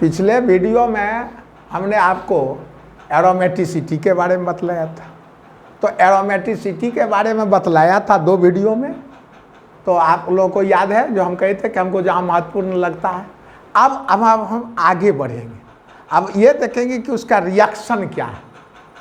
पिछले वीडियो में हमने आपको एरोमेटिसिटी के बारे में बतलाया था। तो एरोमेटिसिटी के बारे में बतलाया था 2 वीडियो में। तो आप लोगों को याद है जो हम कहे थे कि हमको जहाँ महत्वपूर्ण लगता है। अब हम आगे बढ़ेंगे। अब ये देखेंगे कि उसका रिएक्शन क्या है,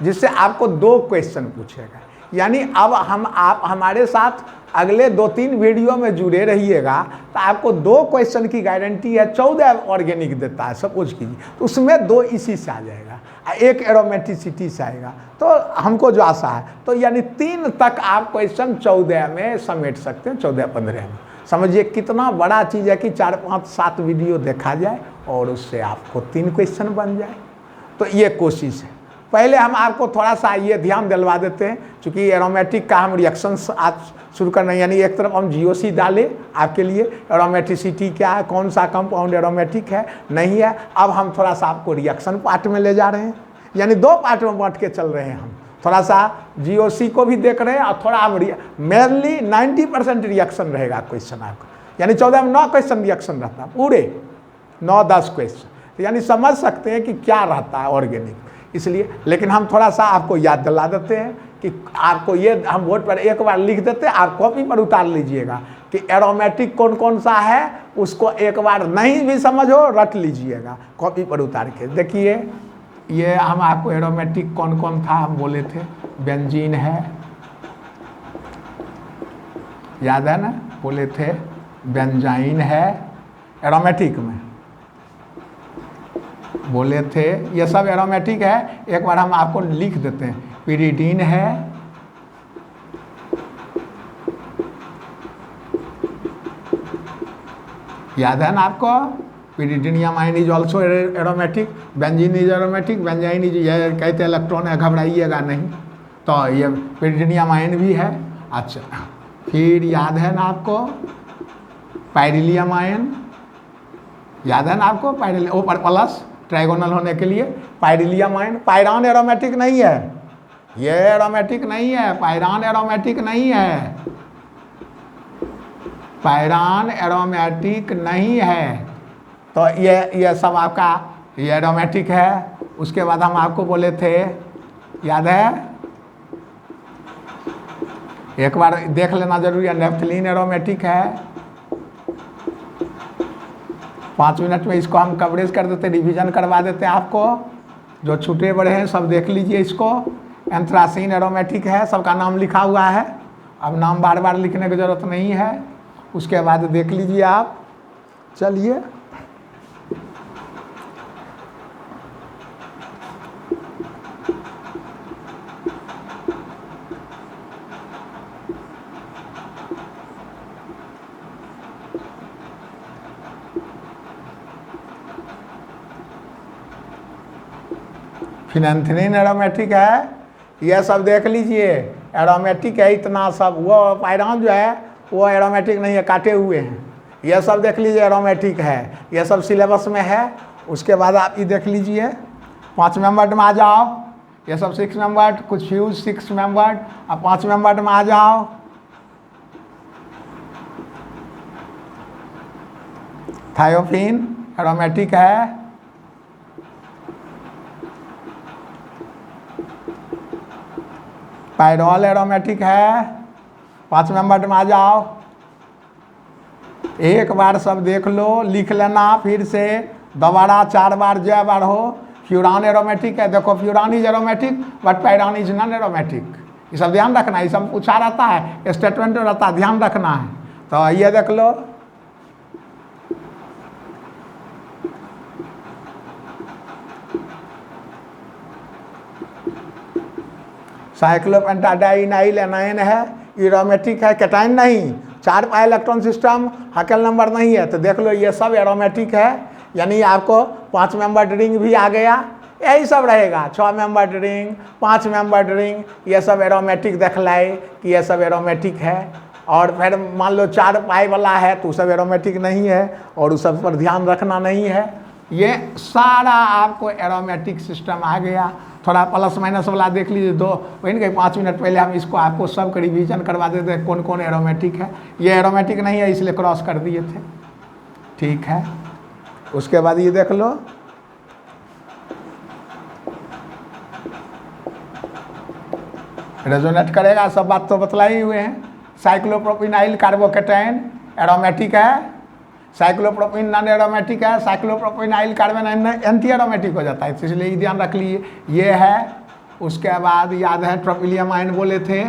जिससे आपको 2 क्वेश्चन पूछेगा। यानी अब आप हमारे साथ अगले 2-3 वीडियो में जुड़े रहिएगा तो आपको 2 क्वेश्चन की गारंटी है। 14 ऑर्गेनिक देता है, सपोज कीजिए, तो उसमें 2 इसी से आ जाएगा, 1 एरोमेटिसिटी से आएगा। तो हमको जो आशा है, तो यानी 3 तक आप क्वेश्चन 14 में समेट सकते हैं, 14-15 में। समझिए कितना बड़ा चीज़ है कि 4, 5, 7 वीडियो देखा जाए और उससे आपको 3 क्वेश्चन बन जाए। तो ये कोशिश है। पहले हम आपको थोड़ा सा ये ध्यान दिलवा देते हैं, चूँकि एरोमेटिक का हम रिएक्शंस आज शुरू करना है। यानी एक तरफ हम GOC डालें आपके लिए, एरोमेटिसिटी क्या है, कौन सा कंपाउंड एरोमेटिक है नहीं है। अब हम थोड़ा सा आपको रिएक्शन पार्ट में ले जा रहे हैं, यानी 2 पार्ट में बांट के चल रहे हैं हम। थोड़ा सा GOC को भी देख रहे हैं और थोड़ा हम मेनली 90% रिएक्शन रहेगा क्वेश्चन आपका। यानी 14 में 9 क्वेश्चन रिएक्शन रहता है, पूरे 9-10 क्वेश्चन। यानी समझ सकते हैं कि क्या रहता है ऑर्गेनिक। इसलिए लेकिन हम थोड़ा सा आपको याद दिला देते हैं कि आपको ये हम बोर्ड पर एक बार लिख देते हैं, आप कॉपी पर उतार लीजिएगा कि एरोमेटिक कौन कौन सा है। उसको एक बार नहीं भी समझो रट लीजिएगा कॉपी पर उतार के। देखिए ये हम आपको एरोमेटिक कौन कौन था हम बोले थे। बेंजीन है, याद है ना, बोले थे। बेंजाइन है एरोमेटिक में, बोले थे। ये सब एरोमेटिक है, एक बार हम आपको लिख देते हैं। पिरिडीन है, याद है ना आपको। Pyridinium ion is also aromatic, benzene is aromatic, benzene is, ये कहते हैं इलेक्ट्रॉन है, घबराइएगा नहीं। तो ये पिरिडीनियम आयन भी है। अच्छा, फिर याद है ना आपको पाइरिलियम आयन, याद है ना आपको पाइरिलियम, ओ प्लस ट्राइगोनल होने के लिए पाइरिलियम आयन। पायरान एरोमेटिक नहीं है, ये एरोमेटिक नहीं है, पायरान एरोमेटिक नहीं है, पायरान एरोमेटिक नहीं है। तो ये सब आपका ये एरोमेटिक है। उसके बाद हम आपको बोले थे, याद है, एक बार देख लेना जरूरी है। नेफ्थलीन एरोमेटिक है। 5 मिनट में इसको हम कवरेज कर देते, रिवीजन करवा देते हैं आपको। जो छूटे बड़े हैं सब देख लीजिए इसको। एंथ्रासीन एरोमेटिक है, सबका नाम लिखा हुआ है, अब नाम बार बार लिखने की ज़रूरत नहीं है। उसके बाद देख लीजिए आप। चलिए फिनेंथ्रीन एरोमेटिक है, यह सब देख लीजिए एरोमेटिक है इतना सब। वो पायरान जो है वो एरोमेटिक नहीं है, काटे हुए हैं। यह सब देख लीजिए एरोमेटिक है, यह सब सिलेबस में है। उसके बाद आप ये देख लीजिए 5 मेंबर्ड में आ जाओ। यह सब 6 मेंबर्ड, कुछ फ्यूज 6 मेंबर्ड। अब 5 मेंबर्ड में आ जाओ। थायोफिन एरोमेटिक है। पायरोल एरोमेटिक है। 5 मेंबर्ड में आ जाओ। एक बार सब देख लो, लिख लेना फिर से दोबारा 4 बार जय बार हो। फ्यूरान एरोमेटिक है, देखो furan is aromatic but pyran is non aromatic. ये सब ध्यान रखना है, ये सब पूछा रहता है, स्टेटमेंट रहता है, ध्यान रखना है। तो ये देख लो। साइक्लोपेंटाडाइनाइल एनायन है, एरोमेटिक है, कैटाइन नहीं। 4 pi electron system, Hückel number नहीं है। तो देख लो ये सब एरोमेटिक है। यानी आपको 5 मेंबर्ड रिंग भी आ गया, यही सब रहेगा। 6 मेंबर्ड रिंग, 5 मेंबर्ड रिंग, ये सब एरोमेटिक देख लाए कि ये सब एरोमेटिक है। और फिर मान लो 4 पाई वाला है तो सब एरोमेटिक नहीं है और उस सब पर ध्यान रखना नहीं है। ये सारा आपको एरोमेटिक सिस्टम आ गया। थोड़ा प्लस माइनस वाला देख लीजिए, 2 वही के 5 मिनट पहले हम इसको आपको सबका रिवीजन करवा देते हैं कौन कौन एरोमेटिक है। ये एरोमेटिक नहीं है इसलिए क्रॉस कर दिए थे, ठीक है। उसके बाद ये देख लो रेजोनेट करेगा, सब बात तो बतलाई हुए हैं। साइक्लोप्रोपिनाइल कार्बोकेटाइन एरोमेटिक है, साइक्लोप्रोपिन नॉन एरोमेटिक है, साइक्लोप्रोपिनाइल कार्बन एंटी एरोमेटिक हो जाता है, तो इसलिए ध्यान रख लीजिए ये है। उसके बाद याद है ट्रोपिलियम आयन बोले थे,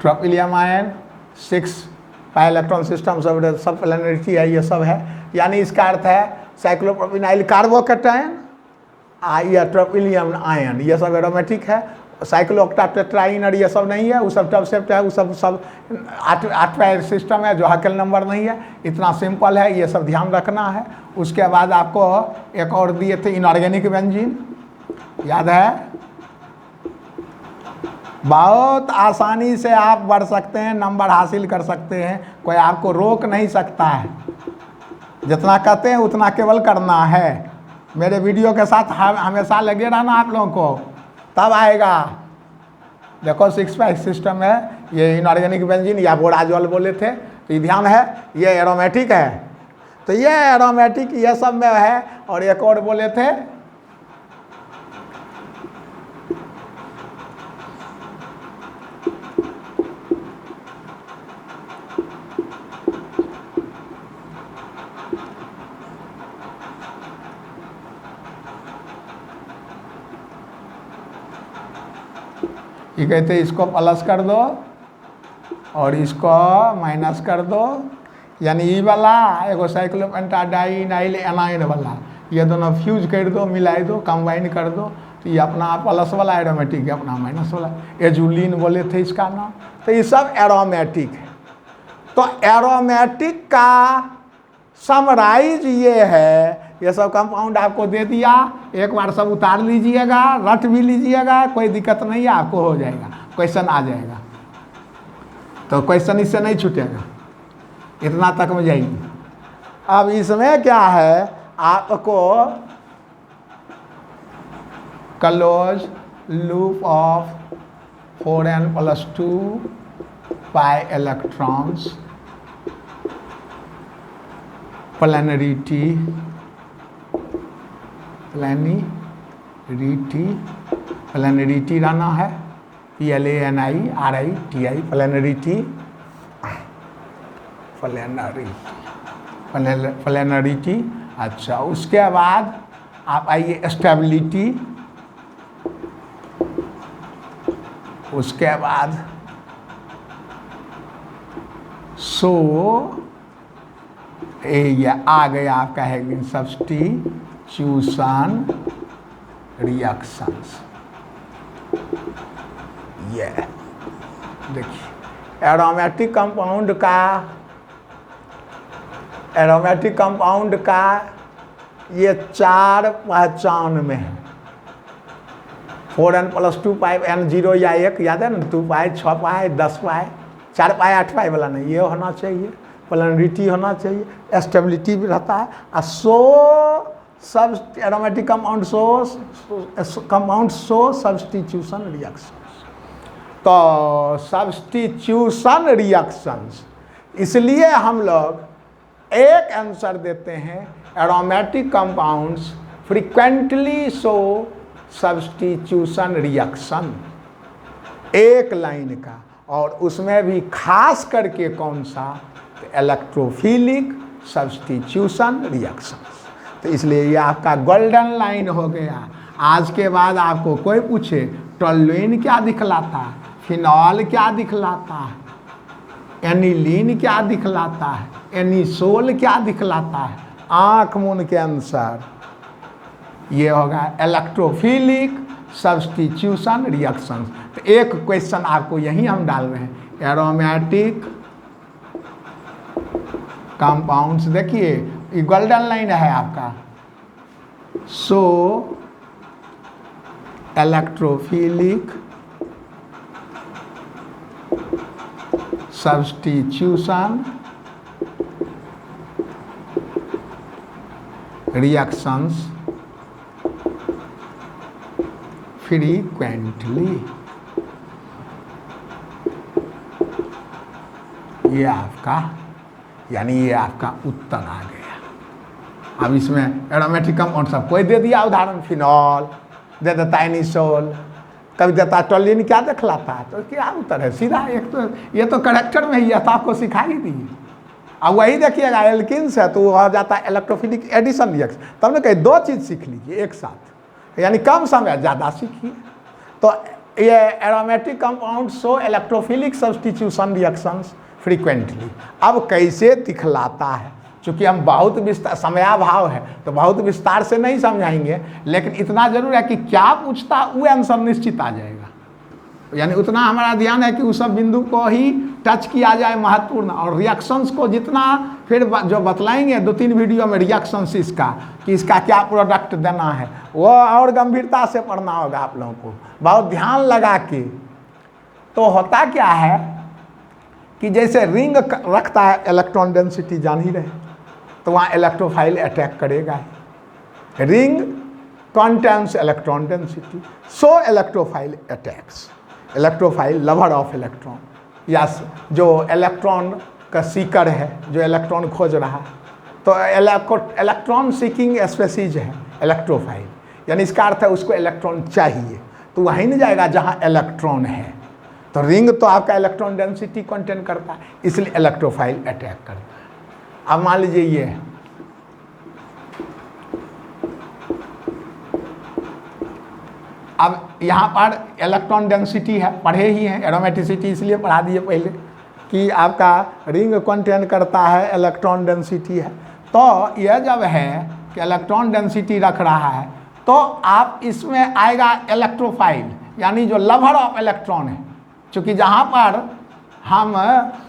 ट्रोपिलियम आयन 6 पाई इलेक्ट्रॉन सिस्टम सब प्लेनरिटी है, ये सब है। यानी इसका अर्थ है साइक्लोप्रोपिनाइल कार्बोकेटाइन या ट्रोपिलियम आयन ये सब एरोमेटिक है। साइक्लोऑक्टाटेट्राइनर ये सब नहीं है, वो सब टब सेप्ट है, वो सब 8 पाई सिस्टम है जो हकेल नंबर नहीं है। इतना सिंपल है, ये सब ध्यान रखना है। उसके बाद आपको एक और दिए थे इनऑर्गेनिक बेंजीन, याद है। बहुत आसानी से आप बढ़ सकते हैं, नंबर हासिल कर सकते हैं, कोई आपको रोक नहीं सकता है। जितना कहते हैं उतना केवल करना है। मेरे वीडियो के साथ हमेशा लगे रहना आप लोगों को, तब आएगा। देखो 6 पाई सिस्टम है, ये इनऑर्गेनिक बेंजीन या बोराजोल बोले थे, तो ये ध्यान है ये एरोमेटिक है, तो ये एरोमेटिक ये सब में है। और एक और बोले थे ये कहते इसको प्लस कर दो और इसको माइनस कर दो, यानी ई वाला एगो साइक्लोपेंटाडाइनाइल एनाइन वाला, ये दोनों फ्यूज कर दो, मिला दो, कंबाइन कर दो, तो ये अपना प्लस वाला एरोमेटिक है, अपना माइनस वाला एजुलिन बोले थे इसका नाम। तो ये सब एरोमेटिक है। तो एरोमेटिक का समराइज ये है, ये सब कंपाउंड आपको दे दिया, एक बार सब उतार लीजिएगा, रट भी लीजिएगा, कोई दिक्कत नहीं है, आपको हो जाएगा, क्वेश्चन आ जाएगा। तो क्वेश्चन इससे नहीं छूटेगा, इतना तक में जाइए। अब इसमें क्या है, आपको close loop of 4n+2 pi electrons planarity रहना है, PLANIRITI प्लेनरिटी। अच्छा, उसके बाद आप आइए स्टेबिलिटी, उसके बाद ये आ गया आपका है सब्स्टिट्यूशन रिएक्शंस। ये देखिए एरोमेटिक कंपाउंड का ये 4 पहचान में है। 4n+2 पाई n0 या 1, याद है ना, 2 पाई, 6 पाई, 10 पाई, 4 पाई, 8 पाई वाला नहीं, ये होना चाहिए। प्लेनरिटी होना चाहिए, स्टेबिलिटी भी रहता है। और सब aromatic compound show substitution reactions. तो सब्स्टिट्यूशन रिएक्शंस, इसलिए हम लोग एक आंसर देते हैं, aromatic compounds frequently show substitution reaction, एक लाइन का, और उसमें भी खास करके कौन सा, इलेक्ट्रोफिलिक सब्स्टिट्यूशन रिएक्शंस। तो इसलिए ये आपका गोल्डन लाइन हो गया। आज के बाद आपको कोई पूछे टोल्यूइन क्या दिखलाता है, फिनॉल क्या दिखलाता है, एनिलीन क्या दिखलाता है, एनिसोल क्या दिखलाता है, आँख मूंद के आंसर ये होगा इलेक्ट्रोफिलिक सब्स्टिट्यूशन रिएक्शंस। तो एक क्वेश्चन आपको यही हम डाल रहे हैं, एरोमेटिक कंपाउंड्स, देखिए ये गोल्डन लाइन है आपका, सो इलेक्ट्रोफिलिक सब्स्टिट्यूशन रिएक्शंस फ्रीक्वेंटली, ये आपका यानी ये आपका उत्तर आ गया। अब इसमें एरोमेटिक कंपाउंड सब कोई दे दिया उदाहरण, फिनॉल दे देता, एनिसोल, कभी देता टोलिन, क्या दिखलाता है, तो क्या उत्तर है सीधा। एक तो ये तो करेक्टर में ही है, तो आपको सिखा ही दी। अब वही देखिएगा एल्किन्स है तो वो आ जाता है इलेक्ट्रोफिलिक एडिशन रिएक्शन। तब ने कही 2 चीज़ सीख लीजिए एक साथ, यानी कम समय ज़्यादा सीखिए। तो ये aromatic compound show electrophilic substitution reactions frequently. अब कैसे दिखलाता है, चूँकि हम बहुत विस्तार, समयाभाव है तो बहुत विस्तार से नहीं समझाएंगे, लेकिन इतना जरूर है कि क्या पूछता वो आंसर निश्चित आ जाएगा। यानी उतना हमारा ध्यान है कि उस सब बिंदु को ही टच किया जाए महत्वपूर्ण, और रिएक्शंस को जितना फिर जो बतलाएंगे 2-3 वीडियो में रिएक्शंस इसका, कि इसका क्या प्रोडक्ट देना है, वो और गंभीरता से पढ़ना होगा आप लोगों को, बहुत ध्यान लगा के। तो होता क्या है कि जैसे रिंग रखता है इलेक्ट्रॉन डेंसिटी जान ही रहे, तो वहाँ इलेक्ट्रोफाइल अटैक करेगा। Ring contains electron density, so electrophile attacks. Electrophile lover of electron, या जो इलेक्ट्रॉन का सीकर है, जो इलेक्ट्रॉन खोज रहा है, तो इलेक्ट्रॉन सीकिंग स्पेसीज है इलेक्ट्रोफाइल। यानी इसका अर्थ है उसको इलेक्ट्रॉन चाहिए, तो वहीं नहीं जाएगा जहाँ इलेक्ट्रॉन है। तो रिंग तो आपका इलेक्ट्रॉन डेंसिटी कंटेन करता है, इसलिए इलेक्ट्रोफाइल अटैक करता है। अब मान लीजिए ये है, अब यहाँ पर इलेक्ट्रॉन डेंसिटी है, पढ़े ही हैं, एरोमेटिसिटी इसलिए पढ़ा दिए पहले कि आपका रिंग कंटेन करता है, इलेक्ट्रॉन डेंसिटी है। तो यह जब है कि इलेक्ट्रॉन डेंसिटी रख रहा है, तो आप इसमें आएगा इलेक्ट्रोफाइल, यानी जो लवर ऑफ इलेक्ट्रॉन है। चूँकि जहाँ पर हम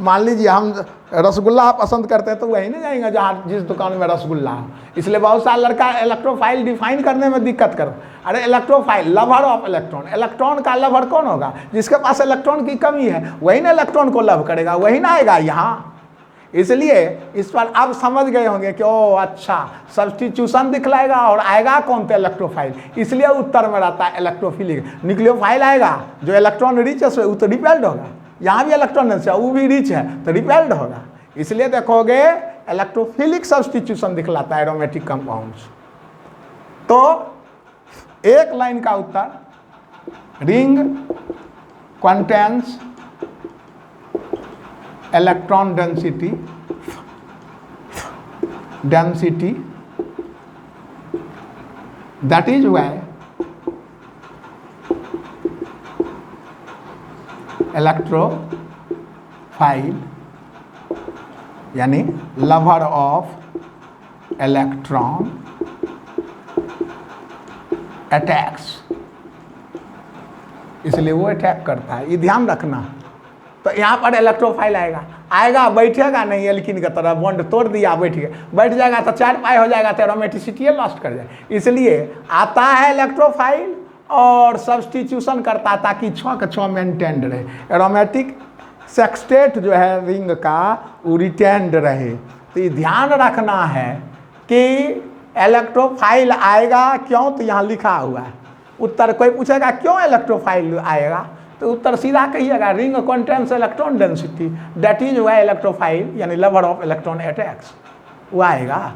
मान लीजिए हम रसगुल्ला पसंद करते हैं, तो वही नहीं जाएंगे जहाँ जिस दुकान में रसगुल्ला हो। इसलिए बहुत सारा लड़का इलेक्ट्रोफाइल डिफाइन करने में दिक्कत कर, अरे electrophile lover of electron, electron का लवर कौन होगा, जिसके पास इलेक्ट्रॉन की कमी है वही ना इलेक्ट्रॉन को लव करेगा, वही ना आएगा यहाँ। इसलिए इस पर आप समझ गए होंगे कि ओ अच्छा, सब्स्टिट्यूशन दिखलाएगा और आएगा कौन, तो इलेक्ट्रोफाइल। इसलिए उत्तर में रहता है इलेक्ट्रोफिलिक। न्यूक्लियोफाइल आएगा, जो इलेक्ट्रॉन रिच है वो तो रिपेल्ड होगा, यहाँ भी इलेक्ट्रॉन है वो भी रिच है तो रिपेल्ड होगा। इसलिए देखोगे इलेक्ट्रोफिलिक सब्स्टिट्यूशन दिखलाता है एरोमेटिक कंपाउंड्स। तो एक लाइन का उत्तर, ring contains electron density that is why electrophile यानी लवर ऑफ इलेक्ट्रॉन अटैक्स, इसलिए वो अटैक करता है, ये ध्यान रखना। तो यहाँ पर इलेक्ट्रोफाइल आएगा बैठेगा नहीं एल्किन की तरह, बॉन्ड तोड़ दिया बैठ जाएगा तो 4 पाई हो जाएगा, तो एरोमेटिसिटी लॉस्ट कर जाए। इसलिए आता है इलेक्ट्रोफाइल और सब्स्टिट्यूशन करता है ताकि 6 के 6 मेंटेन्ड रहे, एरोमेटिक सेक्सटेट जो है रिंग का वो रिटेन्ड रहे। तो ये ध्यान रखना है कि इलेक्ट्रोफाइल आएगा क्यों, तो यहाँ लिखा हुआ है उत्तर। कोई पूछेगा क्यों इलेक्ट्रोफाइल आएगा, तो उत्तर सीधा कहिएगा ring contains electron density that is why electrophile यानी लवर ऑफ इलेक्ट्रॉन अटैक्स, वो आएगा।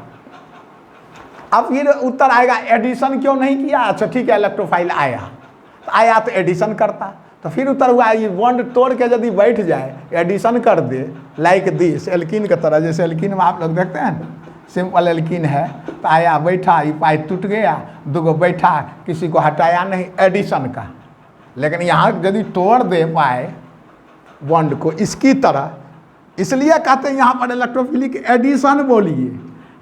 अब फिर उत्तर आएगा एडिशन क्यों नहीं किया, अच्छा ठीक है इलेक्ट्रोफाइल आया तो एडिशन करता, तो फिर उत्तर हुआ ये बॉन्ड तोड़ के यदि बैठ जाए एडिशन कर दे लाइक दिस एल्किन की तरह। जैसे एल्किन में आप लोग देखते हैं सिंपल एल्किन है, तो आया बैठा, ये पाई टूट गया, 2 बैठा, किसी को हटाया नहीं, एडिशन का। लेकिन यहाँ यदि तोड़ दे पाए बॉन्ड को इसकी तरह, इसलिए कहते हैं यहाँ पर इलेक्ट्रोफिलिक एडिशन बोलिए,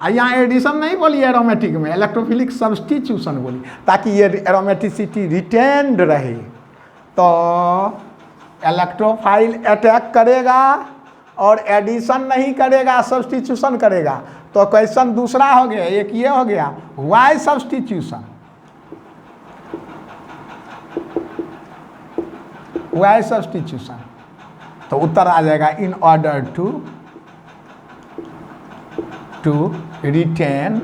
यहाँ एडिशन नहीं बोलिए एरोमेटिक में, इलेक्ट्रोफिलिक सब्स्टिट्यूशन बोलिए, ताकि ये एरोमेटिसिटी रिटेन्ड रहे। तो इलेक्ट्रोफाइल अटैक करेगा और एडिशन नहीं करेगा, सब्स्टिट्यूशन करेगा। तो क्वेश्चन दूसरा हो गया, एक ये हो गया वाई सब्स्टिट्यूशन, वाई सब्स्टिट्यूशन। तो उत्तर आ जाएगा in order to retain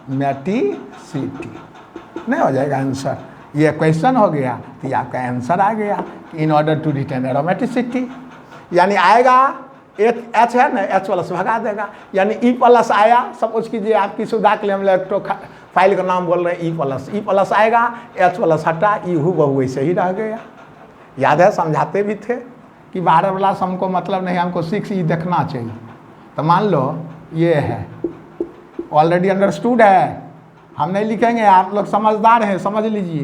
aromaticity, नहीं हो जाएगा आंसर। ये क्वेश्चन हो गया तो आपका आंसर आ गया in order to retain aromaticity. यानी आएगा एक एच है ना, एच प्लस भगा देगा, यानी ई प्लस आया। सपोज कीजिए आपकी सुविधा के लिए हम इलेक्ट्रोफाइल का नाम बोल रहे हैं ई प्लस आएगा, एच प्लस हटा, ई हूबहू वैसे ही रह गया। याद है, समझाते भी थे कि 12 प्लस हमको मतलब नहीं, हमको 6 ई देखना चाहिए। तो मान लो ये है, ऑलरेडी अंडरस्टूड है, हम नहीं लिखेंगे, आप लोग समझदार हैं, समझ लीजिए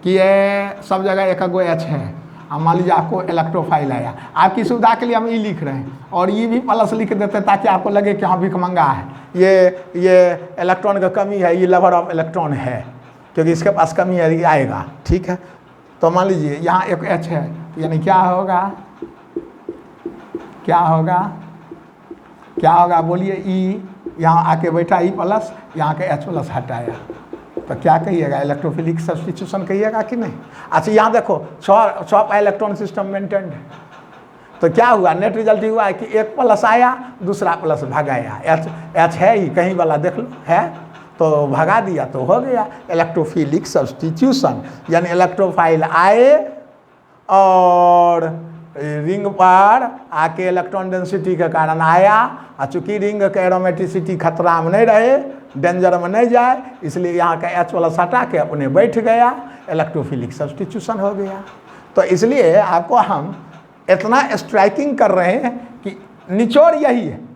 कि ये सब जगह एक गो एच है। अब मान लीजिए आपको इलेक्ट्रोफाइल आया, आपकी सुविधा के लिए हम ई लिख रहे हैं और ई भी प्लस लिख देते ताकि आपको लगे कि हाँ भिखमंगा है, ये इलेक्ट्रॉन का कमी है, ये लवर ऑफ इलेक्ट्रॉन है, क्योंकि इसके पास कमी है, ये आएगा। ठीक है, तो मान लीजिए यहाँ एक एच है, यानी क्या होगा, क्या होगा, क्या होगा बोलिए, ई यहाँ आके बैठा ई प्लस, यहाँ के एच प्लस हटाया, तो क्या कहिएगा, इलेक्ट्रोफिलिक सब्स्टिट्यूशन कहिएगा कि नहीं। अच्छा यहाँ देखो 6 इलेक्ट्रॉन सिस्टम मेंटेन्ड है, तो क्या हुआ, नेट रिजल्ट हुआ है कि एक प्लस आया, दूसरा प्लस भगाया, एच है ही कहीं वाला देख लो है, तो भगा दिया तो हो गया इलेक्ट्रोफिलिक सब्स्टिट्यूशन। यानी इलेक्ट्रोफाइल आए और रिंग पर आके इलेक्ट्रॉन डेंसिटी के कारण आया, और चूँकि रिंग के एरोमेटिसिटी खतरा में नहीं रहे, डेंजर में नहीं जाए, इसलिए यहाँ का एच प्लस हटा के अपने बैठ गया, इलेक्ट्रोफिलिक सब्स्टिट्यूशन हो गया। तो इसलिए आपको हम इतना स्ट्राइकिंग कर रहे हैं कि निचोड़ यही है।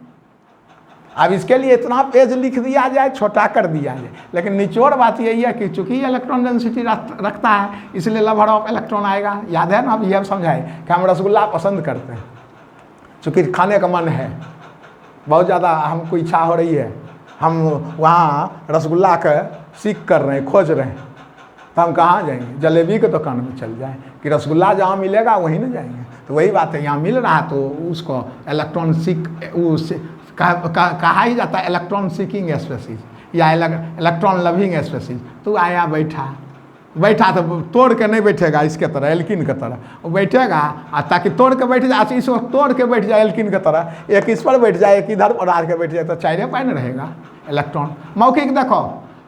अब इसके लिए इतना पेज लिख दिया जाए, छोटा कर दिया जाए, लेकिन निचोड़ बात यही है कि चूंकि इलेक्ट्रॉन डेंसिटी लवरता है, इसलिए लवर ऑफ इलेक्ट्रॉन आएगा। याद है ना, अब ये अब समझाए कि हम रसगुल्ला पसंद करते हैं, चूँकि खाने का मन है, बहुत ज़्यादा हमको इच्छा हो रही है, हम वहाँ रसगुल्ला का सीख कर रहे हैं, खोज रहे हैं, तो हम कहाँ जाएंगे, जलेबी के दुकान में चल जाएं कि रसगुल्ला जहाँ मिलेगा वहीं ना जाएंगे। तो वही बात है, यहाँ मिल रहा है तो उसको इलेक्ट्रॉन सीक कहा ही जाता है इलेक्ट्रॉन सीकिंग स्पेसीज या इलेक्ट्रॉन लविंग स्पेसीज। तो आया बैठा तो तोड़ के नहीं बैठेगा इसके तरह, एल्किन की तरह वो बैठेगा, ताकि तोड़ के बैठ जाए, इसको तोड़ के बैठ जाए एल्किन की तरह, एक इस पर बैठ जाए, एक इधर पर आके बैठ जाए, तो चारे पाए न रहेगा इलेक्ट्रॉन। मौखिक देखो,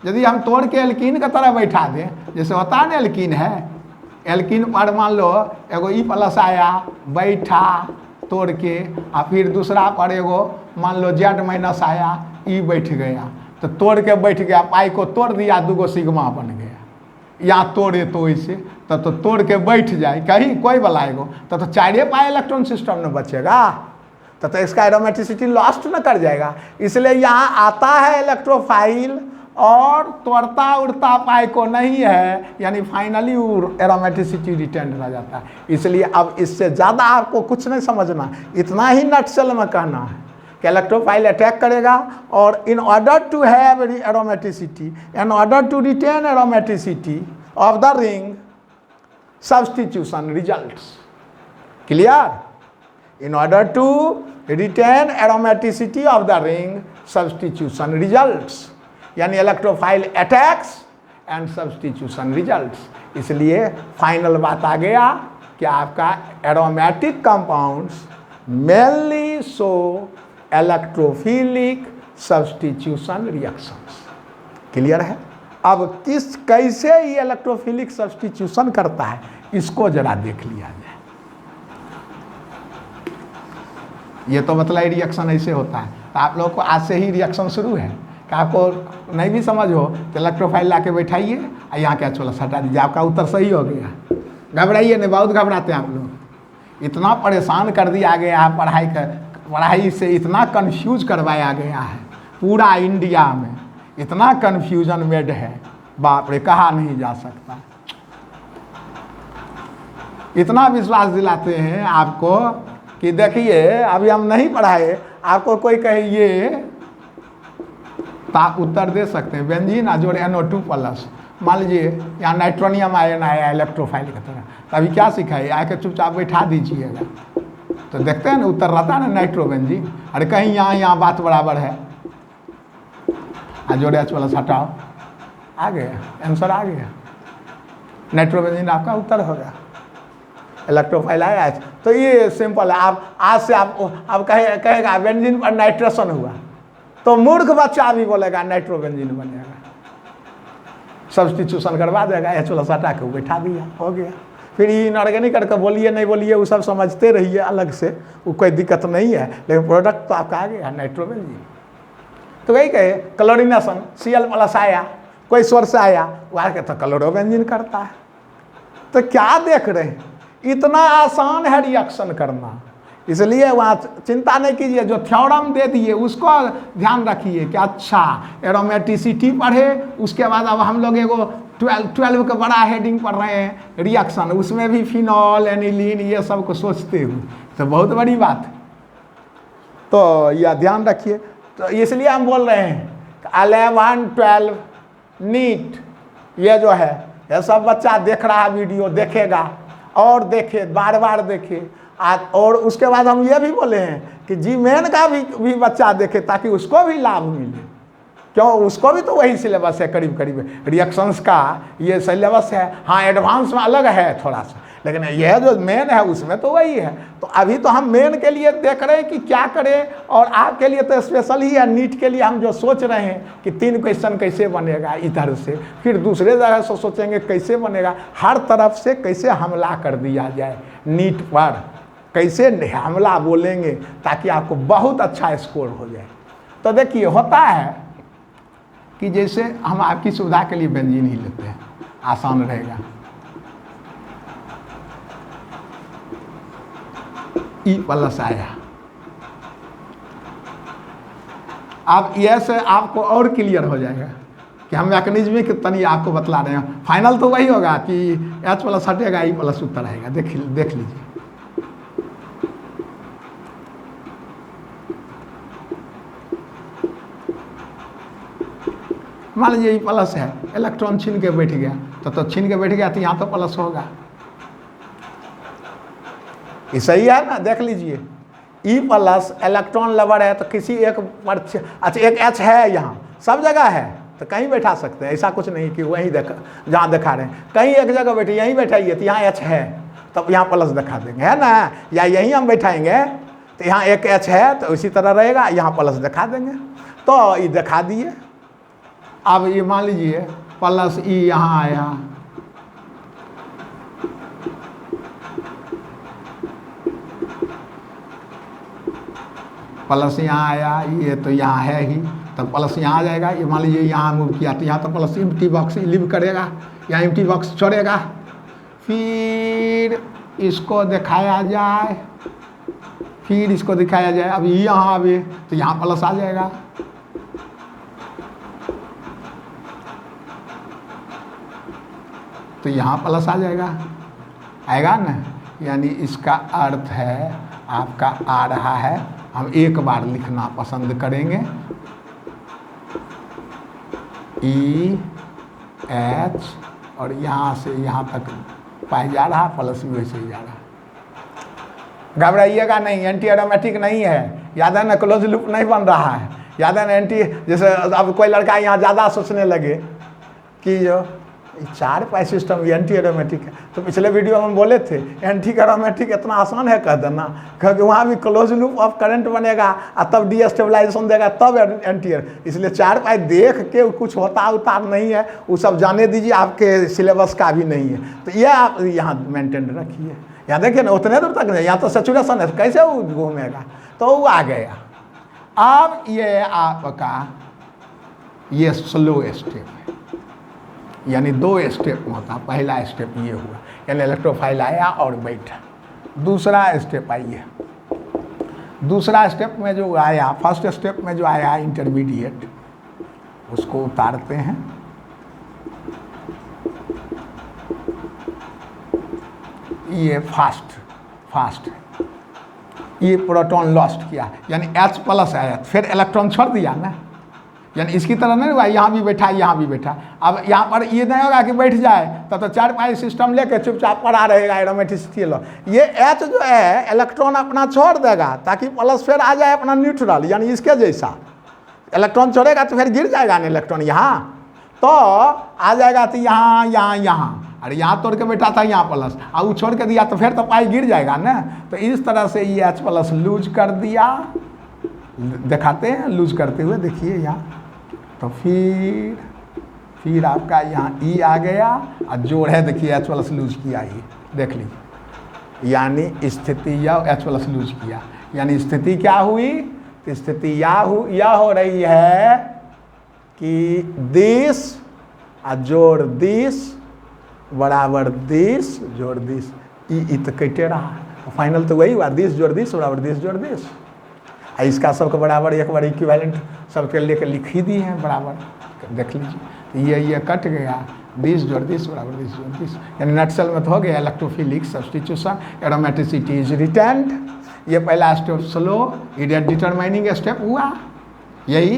यदि हम तोड़ के एल्किन की तरह बैठा दें, जैसे होता है ना एल्किन है, एल्किन पर मान लो एगो ई प्लस आया, बैठा तोड़ के, और फिर दूसरा पर एगो मान लो जेड माइनस आया, ई बैठ गया, तो तोड़ के बैठ गया, पाई को तोड़ दिया, 2 सिग्मा बन गया। या तोड़े तो इसे तो तोड़ के बैठ जाए कहीं कोई बलाएगो, तो 4 पाई इलेक्ट्रॉन सिस्टम में बचेगा, तो इसका एरोमेटिसिटी लॉस्ट न कर जाएगा। इसलिए यहाँ आता है इलेक्ट्रोफाइल और तोड़ता उड़ता पाई को नहीं है, यानी फाइनली एरोमेटिसिटी रिटेंड रह जाता है। इसलिए अब इससे ज़्यादा आपको कुछ नहीं समझना, इतना ही नटशेल में कहना है कि इलेक्ट्रोफाइल अटैक करेगा, और in order to have aromaticity, in order to retain aromaticity of the ring, substitution results. Clear? In order to retain aromaticity of the ring, substitution results, यानी electrophile attacks and substitution results. इसलिए final बात आ गया कि आपका aromatic compounds mainly show electrophilic substitution reactions. Clear है? अब कैसे ये इलेक्ट्रोफिलिक सब्स्टिट्यूशन करता है, इसको जरा देख लिया जाए। ये तो मतलब रिएक्शन ऐसे होता है, तो आप लोगों को आज से ही रिएक्शन शुरू है कि आपको नहीं भी समझ हो तो इलेक्ट्रोफाइल ला के बैठाइए और यहाँ क्या छोला हटा दीजिए, आपका उत्तर सही हो गया। घबराइए नहीं, बहुत घबराते हैं आप लोग, इतना परेशान कर दिया गया है पढ़ाई से इतना कंफ्यूज करवाया गया है पूरा इंडिया में, इतना कंफ्यूजन मेड है, बाप रे कहा नहीं जा सकता। इतना विश्वास दिलाते हैं आपको कि देखिए अभी हम नहीं पढ़ाए, आपको कोई कहे ये तो आप उत्तर दे सकते हैं, बेंजीन आ जोड़े NO2+, मान लीजिए यहाँ नाइट्रोनियम आयन आया इलेक्ट्रोफाइल की तरह, तो अभी क्या सिखाइए, आके चुपचाप बैठा दीजिएगा, तो देखते हैं ना उत्तर रहता है ना नाइट्रोबेंजीन। अरे कहीं यहाँ बात बराबर है, जोड़े H+ हटाओ, आ गया आंसर, आ गया नाइट्रोबेंजीन आपका उत्तर होगा। इलेक्ट्रोफाइल आया, तो ये सिंपल है। आप आज से आप कहेगा बेंजीन पर नाइट्रेशन हुआ तो मूर्ख बच्चा भी बोलेगा नाइट्रोबेंजीन बनेगा, सब्स्टिट्यूशन करवा देगा, H+ हटा के बैठा दिया, हो गया। फिर इनऑर्गेनिक करके बोलिए नहीं बोलिए वो सब समझते रहिए अलग से, वो कोई दिक्कत नहीं है, लेकिन प्रोडक्ट तो आपका आ गया नाइट्रोबेंजीन। तो वही कहे क्लोरीनेशन Cl+ आया, कोई सोर्स आया, वो आके तो क्लोरोबेंजीन करता है। तो क्या देख रहे हैं, इतना आसान है रिएक्शन करना, इसलिए वहाँ चिंता नहीं कीजिए। जो थ्योरम दे दिए उसको ध्यान रखिए कि अच्छा एरोमेटिसिटी पढ़े, उसके बाद अब हम लोग एगो 12 का बड़ा हेडिंग पढ़ रहे हैं रिएक्शन, उसमें भी फिनॉल एनिलीन ये सब को सोचते हुए, तो बहुत बड़ी बात है। तो यह ध्यान रखिए। तो इसलिए हम बोल रहे हैं 11, 12 नीट ये जो है, ये सब बच्चा देख रहा वीडियो, देखेगा और देखे, बार बार देखे। और उसके बाद हम ये भी बोले हैं कि जी मेन का भी बच्चा देखे, ताकि उसको भी लाभ मिले, क्यों उसको भी तो वही सिलेबस है करीब करीब, रिएक्शंस का ये सिलेबस है। हाँ एडवांस में अलग है थोड़ा सा, लेकिन यह जो मेन है उसमें तो वही है। तो अभी तो हम मेन के लिए देख रहे हैं कि क्या करें, और आपके लिए तो स्पेशल ही है। नीट के लिए हम जो सोच रहे हैं कि 3 क्वेश्चन कैसे बनेगा इधर से, फिर दूसरे जगह से सोचेंगे कैसे बनेगा, हर तरफ से कैसे हमला कर दिया जाए नीट पर, कैसे हमला बोलेंगे ताकि आपको बहुत अच्छा स्कोर हो जाए। तो देखिए होता है कि जैसे हम आपकी सुविधा के लिए बेंजीन ही लेते हैं, आसान रहेगा। E+ आया, आप ये से आपको और क्लियर हो जाएगा कि हम मैकेनिज्म तनी आपको बतला रहे हैं। फाइनल तो वही होगा कि H+ हटेगा, E+ उत्तर आएगा। देख लीजिए, मान लीजिए E+ है, इलेक्ट्रॉन छीन के बैठ गया, तो छीन के बैठ गया तो यहाँ तो प्लस होगा, ये सही है ना। देख लीजिए E+ इलेक्ट्रॉन लवर है, तो किसी एक पर अच्छा एक H है, यहाँ सब जगह है, तो कहीं बैठा सकते हैं। ऐसा कुछ नहीं कि वहीं जहाँ दिखा रहे हैं, कहीं एक जगह बैठे, यहीं बैठाइए तो यहाँ H है, तब यहाँ प्लस दिखा देंगे, है ना। या यहीं हम बैठाएंगे तो यहाँ एक H है, तो इसी तरह रहेगा, यहाँ प्लस दिखा देंगे। तो ये दिखा दिए। अब ये मान लीजिए +E यहाँ आया, प्लस यहाँ आया, ये तो यहाँ है ही, तब प्लस यहाँ आ जाएगा। ये मान लीजिए यहाँ मूव किया तो यहाँ तो प्लस एम्प्टी बॉक्स लिव करेगा, यहाँ एम्प्टी बॉक्स छोड़ेगा, फिर इसको दिखाया जाए, फिर इसको दिखाया जाए। अब यहाँ आवे तो यहाँ प्लस आ जाएगा, तो यहाँ प्लस आ जाएगा, आएगा ना। यानी इसका अर्थ है आपका आ रहा है, हम एक बार लिखना पसंद करेंगे, EH और यहाँ से यहाँ तक पाई जा रहा, प्लस भी वैसे ही जा रहा। घबराइएगा नहीं, एंटी एरोमेटिक नहीं है, याद है ना, क्लोज लूप नहीं बन रहा है, याद है ना। एंटी जैसे अब कोई लड़का यहाँ ज़्यादा सोचने लगे कि जो 4 पाई सिस्टम एंटी एरोमेटिक है, तो पिछले वीडियो में हम बोले थे एंटी एरोमेटिक इतना आसान है कह देना, क्योंकि वहाँ भी क्लोज लूप ऑफ करंट बनेगा और तब डीस्टेबलाइजेशन देगा, तब एंटी। इसलिए 4 पाई देख के कुछ होता उतार नहीं है, वो सब जाने दीजिए, आपके सिलेबस का भी नहीं है। तो ये आप यहाँ मेंटेन रखिए। यहाँ देखिए ना, उतने दूर तक नहीं, यहाँ तो सेचुरेशन है, कैसे वो घूमेगा, तो वो आ गया। अब ये आपका ये स्लो स्टेप है, यानी 2 स्टेप में होता। पहला स्टेप ये हुआ, यानी इलेक्ट्रोफाइल आया और बैठा। दूसरा स्टेप आइए, दूसरा स्टेप में जो आया, फर्स्ट स्टेप में जो आया इंटरमीडिएट, उसको उतारते हैं, ये फास्ट ये प्रोटॉन लॉस्ट किया, यानी H+ आया, फिर इलेक्ट्रॉन छोड़ दिया ना, यानी इसकी तरह नहीं हुआ यहाँ भी बैठा यहाँ भी बैठा। अब यहाँ पर ये नहीं होगा कि बैठ जाए तो 4 पाई सिस्टम लेके चुपचाप पड़ा रहेगा एरोमेटिसिटी लो। ये H जो है इलेक्ट्रॉन अपना छोड़ देगा ताकि प्लस फिर आ जाए अपना न्यूट्रल, यानी इसके जैसा। इलेक्ट्रॉन छोड़ेगा तो फिर गिर जाएगा ना इलेक्ट्रॉन, यहाँ तो आ जाएगा तो यहाँ यहाँ यहाँ, अरे यहाँ तोड़ के बैठा था यहाँ प्लस, और वो छोड़ के दिया तो फिर तो पाई गिर जाएगा ना। तो इस तरह से ये H+ लूज कर दिया, दिखाते हैं लूज करते हुए, देखिए यहाँ। तो फिर आपका यहाँ ई आ गया और जोड़ है देखिए H प्लस लूज किया ही, देख लीजिए, यानी स्थिति यह H प्लस लूज किया, यानी स्थिति क्या हुई, स्थिति यह हो रही है कि दिस और जोड़ दिस बराबर दिस जोड़ दिस, ई तो कटे रहा, फाइनल तो वही हुआ, दिस जोड़ दिस बराबर दिस जोड़ दिस। इसका सबके बराबर एक बार इक्विवेलेंट सबके लेकर लिख ही दी है बराबर, देख लीजिए, तो ये कट गया, दिस जोड़ दिस बराबर दिस जोड़ दिस, यानी नटसेल में तो हो गया electrophilic substitution, aromaticity is retained. ये पहला step slow rate determining step हुआ, यही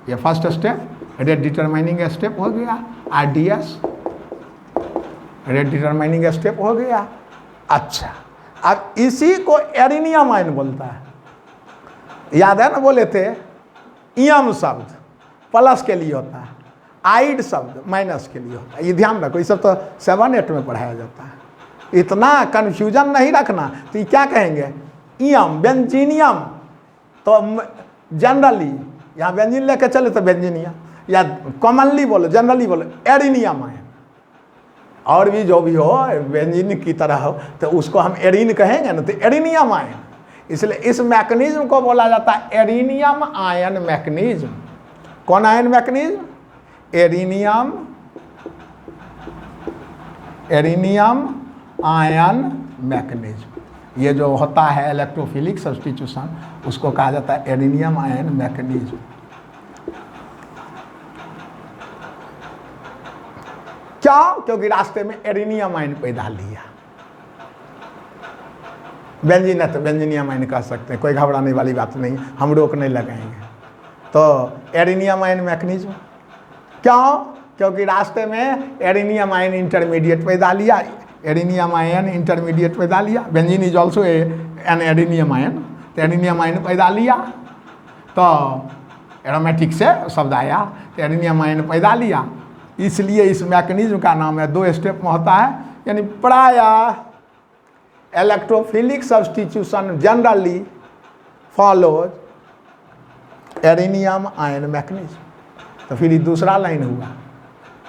ये first step rate determining step हो गया, RDS रेट डिटरमाइनिंग स्टेप हो गया। अच्छा, अब इसी को एरिनियम आयन बोलता है, याद है ना, बोले थे इयम शब्द प्लस के लिए होता है, आइड शब्द माइनस के लिए होता है, ये ध्यान रखो, ये सब तो 7-8 में पढ़ाया जाता है, इतना कन्फ्यूजन नहीं रखना। तो ये क्या कहेंगे, इयम बेंजीनियम, तो जनरली यहाँ बेंजीन लेके चले तो बेंजीनियम, या कॉमनली बोलो जनरली बोलो एरिनियम आयन, और भी जो भी हो बेंजीन की तरह हो तो उसको हम एरिन कहेंगे ना, तो एरिनियम आयन, इसलिए इस मैकेनिज्म को बोला जाता है एरिनियम आयन मैकेनिज्म। कौन आयन मैकेनिज्म, एरिनियम आयन मैकेनिज्म। ये जो होता है इलेक्ट्रोफिलिक सब्स्टिट्यूशन, उसको कहा जाता है एरिनियम आयन मैकेनिज्म। क्या, क्योंकि रास्ते में एरिनियम आयन पैदा लिया, बेंजीन है तो बेंजीनियम आयन कह सकते हैं, कोई घबराने वाली बात नहीं, हम रोक नहीं लगाएंगे। तो एरिनियम आयन मैकेनिज्म क्यों, क्योंकि रास्ते में एरिनियम आयन इंटरमीडिएट पैदा लिया, एरिनियम आयन इंटरमीडिएट पैदा लिया, benzene is also an arenium ion, तो एरिनियम आयन पैदा लिया, तो एरोमेटिक से शब्द आया, तो एरिनियम आयन पैदा लिया, इसलिए इस मैकेनिज्म का नाम है, 2 स्टेप में होता है, यानी प्रायः electrophilic substitution generally follows arenium ion mechanism. तो फिर दूसरा लाइन हुआ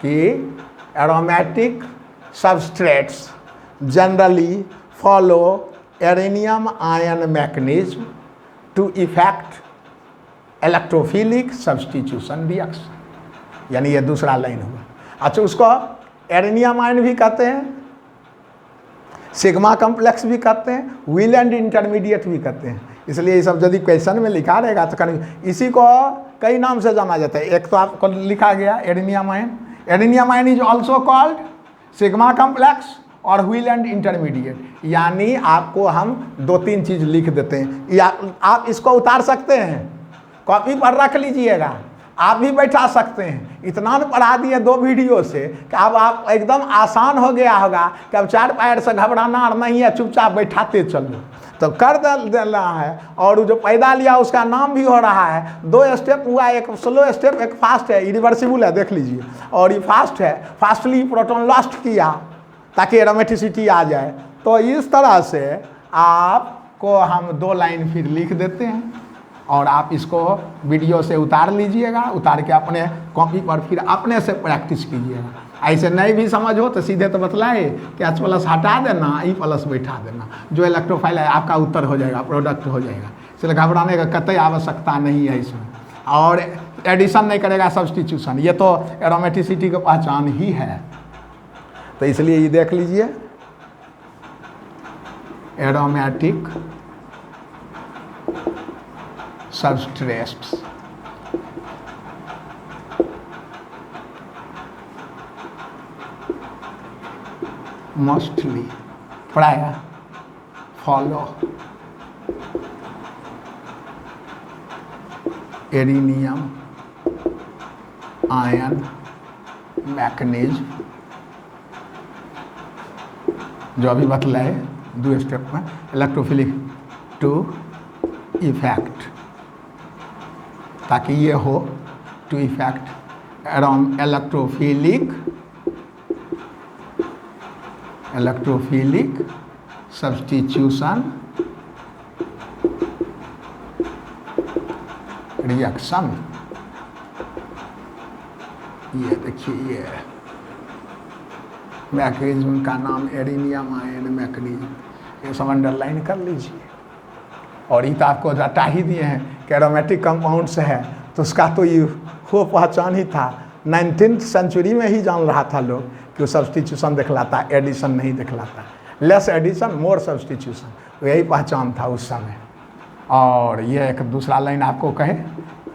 कि aromatic substrates generally follow arenium ion mechanism to effect electrophilic substitution reaction, यानी ये दूसरा लाइन हुआ। अच्छा, उसको एरिनियम आयन भी कहते हैं, सिग्मा कॉम्प्लेक्स भी कहते हैं, व्हील एंड इंटरमीडिएट भी कहते हैं, इसलिए ये सब यदि क्वेश्चन में लिखा रहेगा तो इसी को कई नाम से जाना जाता है। एक तो आपको लिखा गया arenium ion is also called sigma complex और व्हील एंड इंटरमीडिएट, यानी आपको हम 2-3 चीज़ लिख देते हैं, या आप इसको उतार सकते हैं, कॉपी पर रख लीजिएगा, आप भी बैठा सकते हैं। इतना पढ़ा दिए 2 वीडियो से कि अब आप एकदम आसान हो गया होगा कि अब 4 पैर से घबराना और नहीं है, चुपचाप बैठाते चलो, तो कर देना है। और जो पैदा लिया उसका नाम भी हो रहा है, 2 स्टेप हुआ, एक स्लो स्टेप एक फास्ट है, इरिवर्सिबल है, देख लीजिए, और ये फास्ट है, फास्टली प्रोटॉन लॉस्ट किया ताकि एरोमेटिसिटी आ जाए। तो इस तरह से आपको हम 2 लाइन फिर लिख देते हैं, और आप इसको वीडियो से उतार लीजिएगा, उतार के अपने कॉपी पर फिर अपने से प्रैक्टिस कीजिएगा। ऐसे नहीं भी समझ हो तो सीधे तो बतलाए कि H प्लस हटा देना, E प्लस बैठा देना, जो इलेक्ट्रोफाइल है आपका उत्तर हो जाएगा, प्रोडक्ट हो जाएगा, इसलिए घबराने का कतई आवश्यकता नहीं है इसमें। और एडिशन नहीं करेगा सब्स्टिट्यूशन, ये तो एरोमेटिसिटी की पहचान ही है। तो इसलिए ये देख लीजिए, एरोमेटिक substrates mostly प्रायः follow एरिनियम आयन मैकेनिज्म, जो अभी बतलाए 2 स्टेप में, इलेक्ट्रोफिलिक टू इफेक्ट, ताकि ये हो to effect electrophilic substitution reaction. ये देखिए ये मैकेनिज्म का नाम एरिनियम आयन मैकेनिज्म, ये सब अंडरलाइन कर लीजिए। और ये तो आपको डाटा ही दिए हैं कि एरोमेटिक कंपाउंड्स है, तो उसका तो ये हो पहचान ही था। 19th सेंचुरी में ही जान रहा था लोग कि वो सब्सटीट्यूशन दिखलाता, एडिशन नहीं दिखलाता, लेस एडिशन मोर सब्सटीट्यूशन, यही पहचान था उस समय। और ये एक दूसरा लाइन आपको कहे,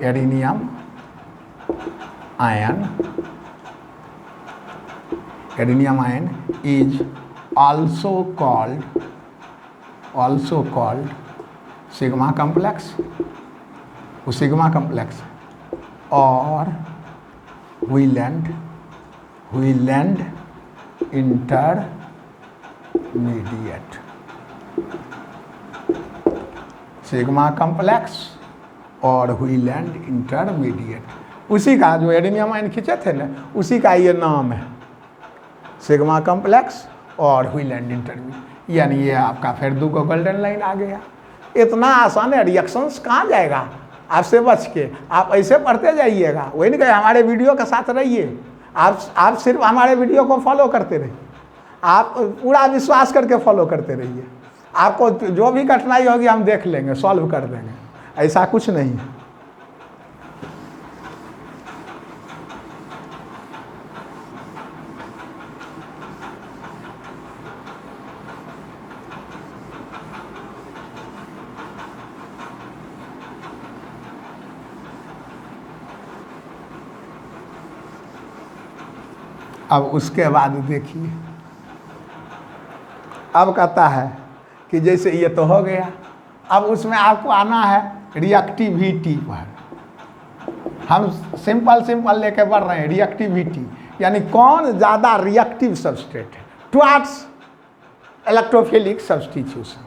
arenium ion, arenium ion is also called sigma complex, वो सिग्मा कॉम्प्लेक्स और व्हीलैंड इंटरमीडिएट, सिग्मा कॉम्प्लेक्स और व्हीलैंड इंटरमीडिएट, उसी का जो एरिनियम आयन खींचे थे ना, उसी का ये नाम है, सिग्मा कॉम्प्लेक्स और व्हीलैंड इंटरमीडिएट। यानी ये आपका फिर 2 को गोल्डन लाइन आ गया। इतना आसान है, रिएक्शंस कहाँ जाएगा आपसे बच के, आप ऐसे पढ़ते जाइएगा। वही नहीं कहे हमारे वीडियो के साथ रहिए, आप सिर्फ हमारे वीडियो को फॉलो करते रहिए, आप पूरा विश्वास करके फॉलो करते रहिए। आपको जो भी कठिनाई होगी हम देख लेंगे, सॉल्व कर देंगे, ऐसा कुछ नहीं है। अब उसके बाद देखिए, अब कहता है कि जैसे ये तो हो गया, अब उसमें आपको आना है रिएक्टिविटी पर। हम सिंपल लेके बढ़ रहे हैं, रिएक्टिविटी यानी कौन ज़्यादा रिएक्टिव सबस्ट्रेट है टुवर्ड्स इलेक्ट्रोफिलिक सब्स्टिट्यूशन।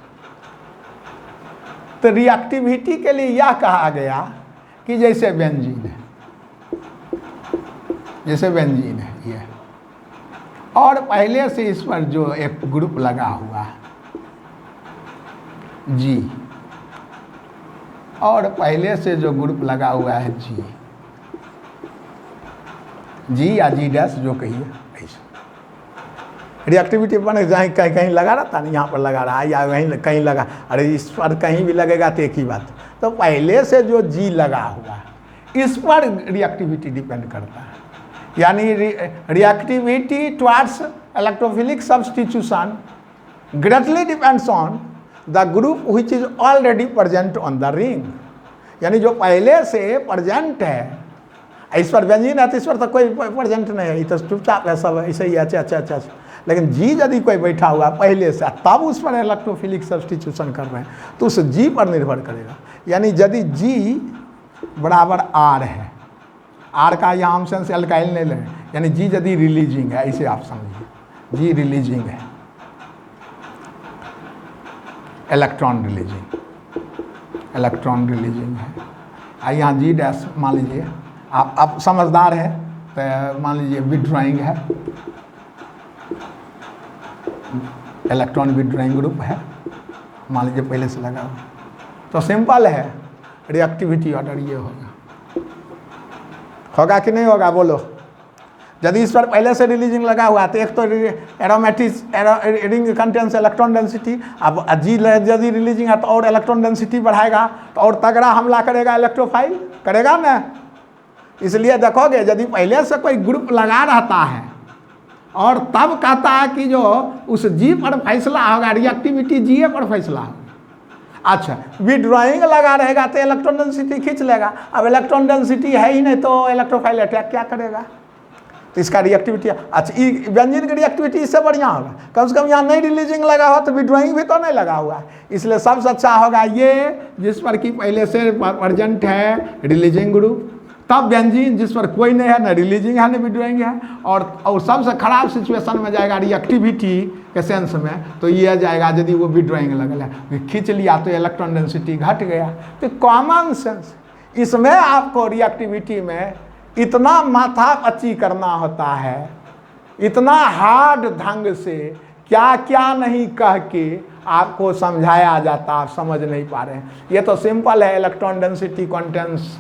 तो रिएक्टिविटी के लिए यह कहा गया कि जैसे बेंजीन है, ये, और पहले से इस पर जो एक ग्रुप लगा हुआ है जी, और पहले से जो ग्रुप लगा हुआ है जी या जी डैश जो कहिए, ऐसे रिएक्टिविटी बने जहाँ कहीं कहीं लगा रहता नहीं, यहाँ पर लगा रहा है या वहीं कहीं लगा, अरे इस पर कहीं भी लगेगा तो एक ही बात। तो पहले से जो जी लगा हुआ है इस पर रिएक्टिविटी डिपेंड करता है, यानी reactivity towards electrophilic substitution greatly depends on the group which is already present on the ring. यानी जो पहले से प्रेजेंट है, इस पर बेंजीन है तो इस पर तो कोई प्रेजेंट नहीं है, ये तो चुपचाप है, सब ऐसे ही अच्छा। लेकिन जी यदि कोई बैठा हुआ पहले से तब उस पर इलेक्ट्रोफिलिक सब्स्टिट्यूशन कर रहे हैं तो उस जी पर निर्भर करेगा। यानी यदि जी बराबर आर है, आर का यहाँ हम सेंस एल्काइल नहीं लें, यानी जी यदि रिलीजिंग है, इसे आप समझिए, जी रिलीजिंग है, इलेक्ट्रॉन रिलीजिंग है। यहाँ जी डैश मान लीजिए, आप समझदार है तो मान लीजिए विड्रॉइंग है, इलेक्ट्रॉन विड्रॉइंग ग्रुप है, मान लीजिए पहले से लगा हुआ, तो सिंपल है, रिएक्टिविटी ऑर्डर ये होगा कि नहीं होगा बोलो। यदि इस पर पहले से रिलीजिंग लगा हुआ तो एक तो aromatic ring contains electron density, अब जी यदि रिलीजिंग है तो और इलेक्ट्रॉन डेंसिटी बढ़ाएगा तो और तगड़ा हमला करेगा, इलेक्ट्रोफाइल करेगा ना। इसलिए देखोगे यदि पहले से कोई ग्रुप लगा रहता है और तब कहता है कि जो उस जी पर फैसला होगा, रिएक्टिविटी जी पर फैसला होगा। अच्छा, विड्रॉइंग लगा रहेगा तो इलेक्ट्रॉन डेंसिटी खींच लेगा, अब इलेक्ट्रॉन डेंसिटी है ही नहीं तो इलेक्ट्रोफाइल अटैक क्या करेगा, तो इसका रिएक्टिविटी। अच्छा, बेंजीन की रिएक्टिविटी इससे बढ़िया होगा, कम से कम यहाँ नहीं रिलीजिंग लगा हुआ तो विड्रॉइंग भी तो नहीं लगा हुआ है, इसलिए सबसे अच्छा होगा ये जिस पर कि पहले से प्रेजेंट है रिलीजिंग ग्रुप, तब बेंजीन जिस पर कोई नहीं है, ना रिलीजिंग है ना विड्रॉइंग है, और सबसे खराब सिचुएशन में जाएगा रिएक्टिविटी के सेंस में, तो ये आ जाएगा यदि वो विड्रॉइंग लगल है, खींच लिया तो इलेक्ट्रॉन डेंसिटी घट गया। तो कॉमन सेंस, इसमें आपको रिएक्टिविटी में इतना माथा पच्ची करना होता है, इतना हार्ड ढंग से क्या क्या नहीं कह के आपको समझाया जाता, आप समझ नहीं पा रहे हैं। ये तो सिंपल है, electron density contains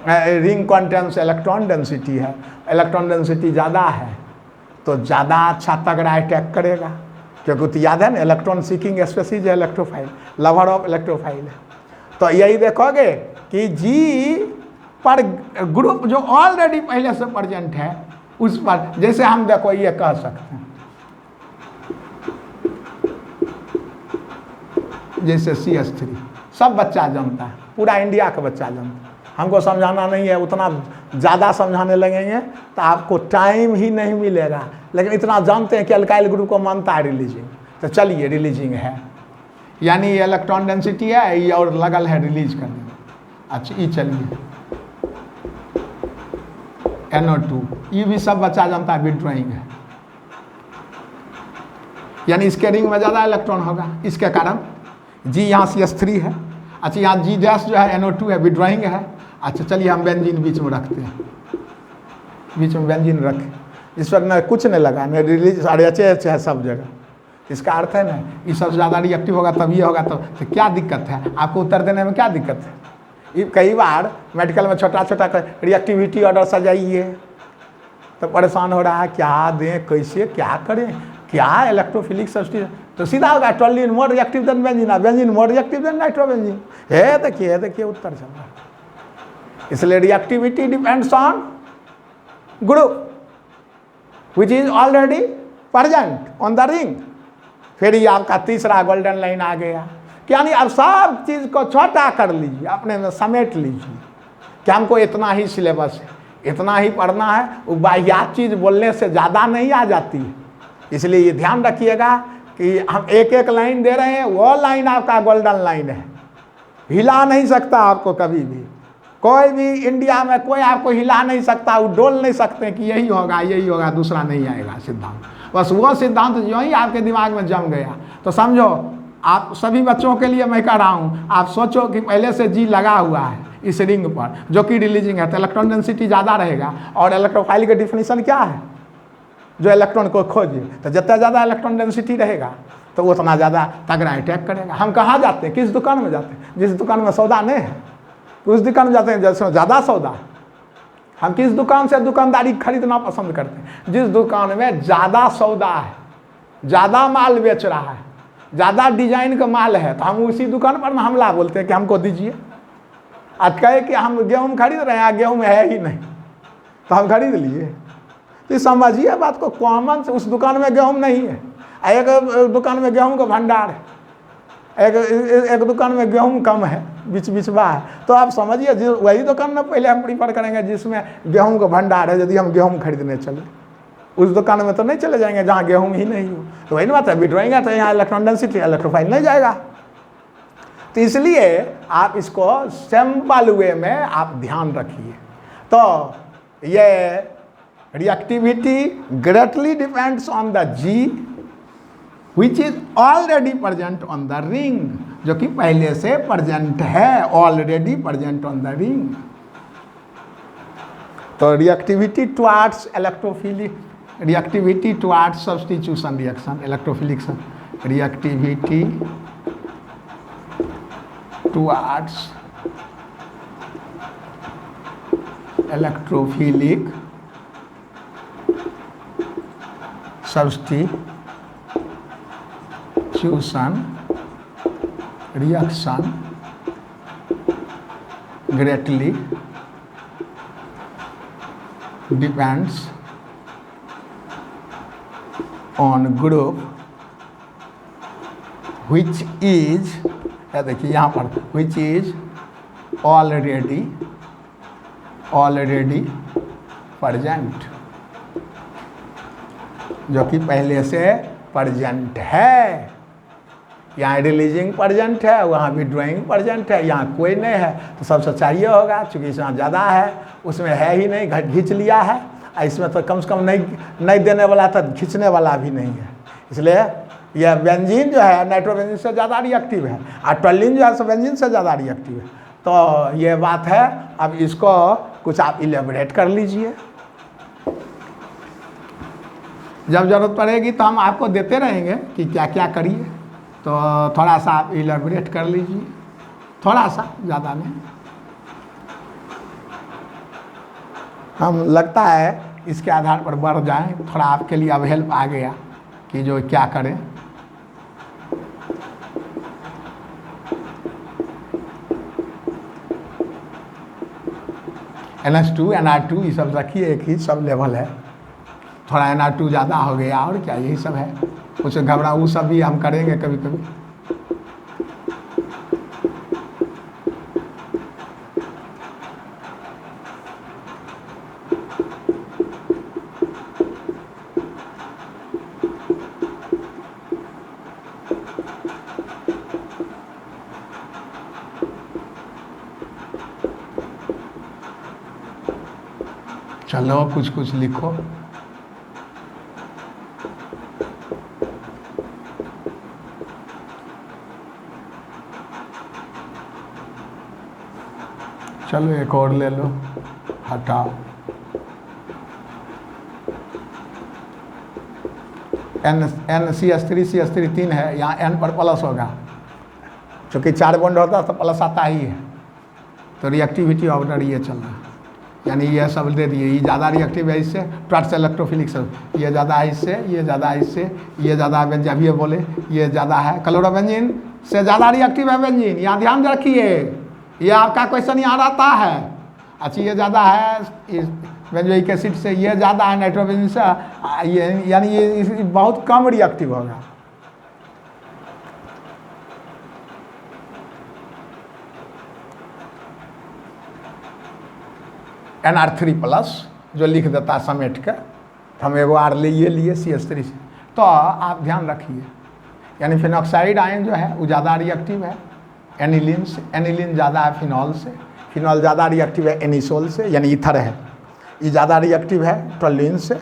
ring contains electron density है, इलेक्ट्रॉन डेंसिटी ज़्यादा है तो ज़्यादा अच्छा तगड़ा अटैक करेगा, क्योंकि तो याद है ना इलेक्ट्रॉन सीकिंग स्पेसीज है इलेक्ट्रोफाइल, लवर ऑफ इलेक्ट्रोफाइल है। तो यही देखोगे कि जी पर ग्रुप जो ऑलरेडी पहले से प्रेजेंट है उस पर, जैसे हम देखो ये कह सकते हैं जैसे CH3 सब बच्चा जानता है, पूरा इंडिया का बच्चा जानता है, हमको समझाना नहीं है, उतना ज़्यादा समझाने लगेंगे तो आपको टाइम ही नहीं मिलेगा, लेकिन इतना जानते हैं कि अल्काइल ग्रुप को मानता है रिलीजिंग। तो चलिए रिलीजिंग है, यानी ये इलेक्ट्रॉन डेंसिटी है, ये और लगल है रिलीज करने में। अच्छा ये चलिए NO2 ये भी सब बच्चा जानता है विड्रॉइंग है, यानी इसके रिंग में ज़्यादा इलेक्ट्रॉन होगा, इसके कारण जी यहाँ CH3 है। अच्छा यहाँ G डैश जो है NO2 है, विड्रॉइंग है। अच्छा चलिए हम बेंजीन बीच में रखते हैं, बीच में बेंजीन रखें, इस पर न कुछ नहीं लगा, न रिलीज RH है सब जगह। इसका अर्थ है ना ये सबसे ज़्यादा रिएक्टिव होगा तब ये होगा, तो क्या दिक्कत है आपको उत्तर देने में, क्या दिक्कत है? ये कई बार मेडिकल में छोटा छोटा रिएक्टिविटी ऑर्डर सजाइए तो परेशान हो रहा है, क्या दें कैसे क्या करें, क्या इलेक्ट्रोफिलिक सब्स्टिट्यूशन, तो सीधा होगा toluene more reactive than benzene, benzene more reactive than nitrobenzene. है देखिए उत्तर चल रहा है। इसलिए reactivity depends on group which is already present on the ring. फिर ये आपका तीसरा गोल्डन लाइन आ गया, यानी अब सब चीज़ को छोटा कर लीजिए, अपने में समेट लीजिए कि हमको इतना ही सिलेबस है, इतना ही पढ़ना है, वो बाह्यात चीज़ बोलने से ज़्यादा नहीं आ जाती है। इसलिए ये ध्यान रखिएगा कि हम एक एक लाइन दे रहे हैं, वो लाइन आपका गोल्डन लाइन है, हिला नहीं सकता आपको कभी भी, कोई भी इंडिया में कोई आपको हिला नहीं सकता, वो डोल नहीं सकते कि यही होगा दूसरा नहीं आएगा सिद्धांत। बस वो सिद्धांत जो ही आपके दिमाग में जम गया तो समझो, आप सभी बच्चों के लिए मैं कह रहा हूँ, आप सोचो कि पहले से जी लगा हुआ है इस रिंग पर जो कि रिलीजिंग है, तो इलेक्ट्रॉन डेंसिटी ज़्यादा रहेगा। और इलेक्ट्रोफाइल का डिफिनीशन क्या है, जो इलेक्ट्रॉन को खोजे, तो जितना ज़्यादा इलेक्ट्रॉन डेंसिटी रहेगा तो उतना ज़्यादा तगड़ा अटैक करेगा। हम कहाँ जाते हैं, किस दुकान में जाते हैं? जिस दुकान में सौदा नहीं है उस दुकान में जाते हैं जिसमें ज़्यादा सौदा है। हम किस दुकान से दुकानदारी खरीदना पसंद करते हैं? जिस दुकान में ज़्यादा सौदा है, ज़्यादा माल बेच रहा है, ज़्यादा डिजाइन का माल है, तो हम उसी दुकान पर ना हमला बोलते हैं कि हमको दीजिए। आज कहे कि हम गेहूँ खरीद रहे हैं, गेहूँ है ही नहीं तो हम खरीद लिए, तो समझिए बात को, कॉमन से उस दुकान में गेहूँ नहीं है, एक दुकान में गेहूँ का भंडार है, एक दुकान में गेहूँ कम है, बिचवा है, तो आप समझिए वही दुकान में पहले हम प्रीफर करेंगे जिसमें गेहूँ का भंडार है। यदि हम गेहूँ खरीदने चले उस दुकान में तो नहीं चले जाएंगे जहाँ गेहूँ ही नहीं हो, तो वही ना बात है, विड्रॉइंग है तो यहाँ इलेक्ट्रॉन डेंसिटी इलेक्ट्रोफाइल नहीं जाएगा। तो इसलिए आप इसको सिंपल वे में आप ध्यान रखिए। तो ये reactivity greatly depends on the G which is already present on the ring, जो कि पहले से प्रेजेंट है, already present on the ring. तो reactivity towards electrophilic, reactivity towards substitution reaction, electrophilic reactivity towards electrophilic substitution reaction greatly depends on group which is, देखिए यहाँ पर which is already present, जो कि पहले से प्रेजेंट है। यहाँ रिलीजिंग प्रेजेंट है, वहाँ भी ड्राइंग प्रेजेंट है, यहाँ कोई नहीं है तो सबसे चाहिए होगा, चूँकि इसमें ज़्यादा है, उसमें है ही नहीं, खींच लिया है, इसमें तो कम से कम नहीं देने वाला था, खींचने वाला भी नहीं है। इसलिए यह बेंजीन जो है नाइट्रोबेंजीन से ज़्यादा रिएक्टिव है और टोल्यूइन जो है बेंजीन से ज़्यादा रिएक्टिव है। तो ये बात है, अब इसको कुछ आप इलेबोरेट कर लीजिए, जब ज़रूरत पड़ेगी तो हम आपको देते रहेंगे कि क्या क्या करिए, तो थोड़ा सा आप इलेबोरेट कर लीजिए, थोड़ा सा, ज़्यादा नहीं। हम लगता है इसके आधार पर बढ़ जाएं, थोड़ा आपके लिए अब हेल्प आ गया कि जो क्या करें। NH2 NR2 ये सब रखिए, एक ही सब लेवल है, थोड़ा NR2 ज़्यादा हो गया और क्या, यही सब है। कुछ घबरा वो सब भी हम करेंगे कभी कभी। चलो कुछ कुछ लिखो। चलो एक और ले लो, हटाओ। NCH3CH3 3 है, यहाँ N पर प्लस होगा, चूँकि 4 बॉन्ड होता है तो प्लस आता ही है, तो रिएक्टिविटी ऑर्डर ये चल रहा है, यानी ये सब दे दिए। ये ज़्यादा रिएक्टिव है इससे, टॉर्च इलेक्ट्रोफिलिक सब, ये ज़्यादा है इससे, ये ज़्यादा है इससे, ये ज़्यादा है जब ये बोले ये ज़्यादा है, क्लोरोबेंजीन से ज़्यादा रिएक्टिव है बेंजीन, यहाँ ध्यान रखिए, ये आपका क्वेश्चन यहाँ रहता है। अच्छा ये ज़्यादा है बेंजोइक एसिड से, ये ज़्यादा है नाइट्रोबेंजीन से, ये यानी ये बहुत कम रिएक्टिव होगा। NR3+ जो लिख देता है समेट के, हम एगो आर लिए CH3 से, तो आप ध्यान रखिए, यानी फिनॉक्साइड आयन जो है वो ज़्यादा रिएक्टिव है एनिलीन से, एनिलीन ज़्यादा है फिनॉल से, फिनॉल ज़्यादा रिएक्टिव है एनिसोल से, यानी ईथर है, ये ज़्यादा रिएक्टिव है टोल्यूइन से,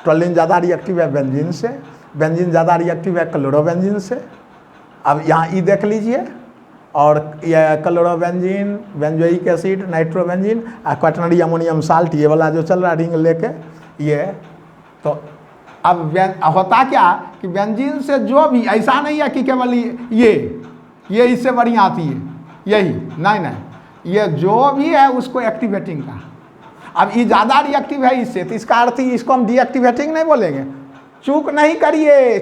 टोल्यूइन ज़्यादा रिएक्टिव है बेंजीन से, बेंजीन ज़्यादा रिएक्टिव है क्लोरोबेंजीन से। अब यहाँ ई देख लीजिए, और ये chlorobenzene, benzoic acid, nitrobenzene, quaternary ammonium salt, ये वाला जो चल रहा है रिंग लेके ये। तो अब होता क्या कि बेंजीन से जो भी, ऐसा नहीं है कि केवल ये इससे बढ़िया आती है यही, नहीं, ये जो भी है उसको एक्टिवेटिंग का। अब ये ज़्यादा रिएक्टिव है इससे, तो इसका अर्थ ही इसको हम डीएक्टिवेटिंग नहीं बोलेंगे। चूक नहीं करिए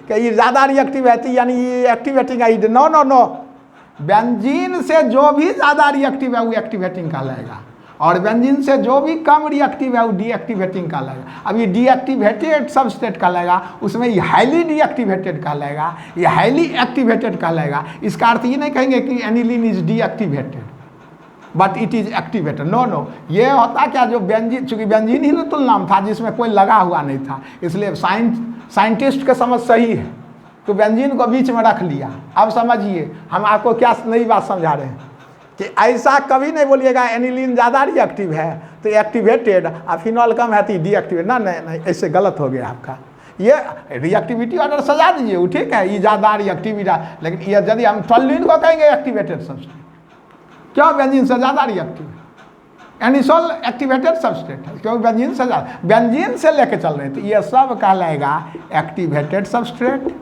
कि ये ज़्यादा रिएक्टिव है तो यानी ये एक्टिवेटिंग है, नो। बेंजीन से जो भी ज़्यादा रिएक्टिव है वो एक्टिवेटिंग कहलाएगा, और बेंजीन से जो भी कम रिएक्टिव है वो डीएक्टिवेटिंग कहलाएगा। अब ये डीएक्टिवेटेड सबस्टेट कहलाएगा, उसमें ये हाईली डीएक्टिवेटेड कहलाएगा, ये हाईली एक्टिवेटेड कहलाएगा। इसका अर्थ ये नहीं कहेंगे कि aniline is deactivated but it is activated, no. ये होता क्या, जो बेंजीन, चूँकि बेंजीन ही ना तुलना में था जिसमें कोई लगा हुआ नहीं था, इसलिए साइंटिस्ट का समझ सही है, तो बेंजीन को बीच में रख लिया। अब समझिए हम आपको क्या नई बात समझा रहे हैं कि ऐसा कभी नहीं बोलिएगा एनिलीन ज़्यादा रिएक्टिव है तो एक्टिवेटेड, और फिनॉल कम है तो डीएक्टिवेट, नहीं, ऐसे गलत हो गया आपका। ये रिएक्टिविटी ऑर्डर सजा दीजिए, वो ठीक है, ये ज़्यादा रिएक्टिविटी, लेकिन ये यदि हम टोल्यूइन को कहेंगे एक्टिवेटेड सबस्टेट, क्यों बेंजीन से ज़्यादा रिएक्टिव है, एनिसोल एक्टिवेटेड सबस्टेट है, क्योंकि बेंजीन से ज़्यादा, बेंजीन से लेके चल रहे हैं, तो ये सब कहलाएगा एक्टिवेटेड सबस्ट्रेट्स।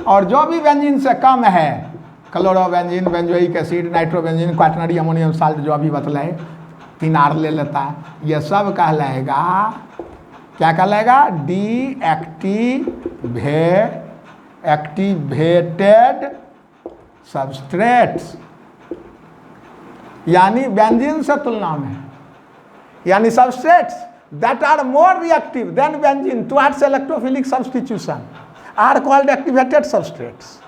और जो भी बेंजीन से कम है, chlorobenzene, benzoic acid, nitrobenzene, quaternary ammonium salt जो अभी बतलाए, 3 R ले लेता है, ये सब कहलाएगा, क्या कहलाएगा, एक्टिवेटेड सबस्ट्रेट्स, यानी बेंजीन से तुलना में, यानी substrates that are more reactive than benzene towards electrophilic substitution are called activated substrates.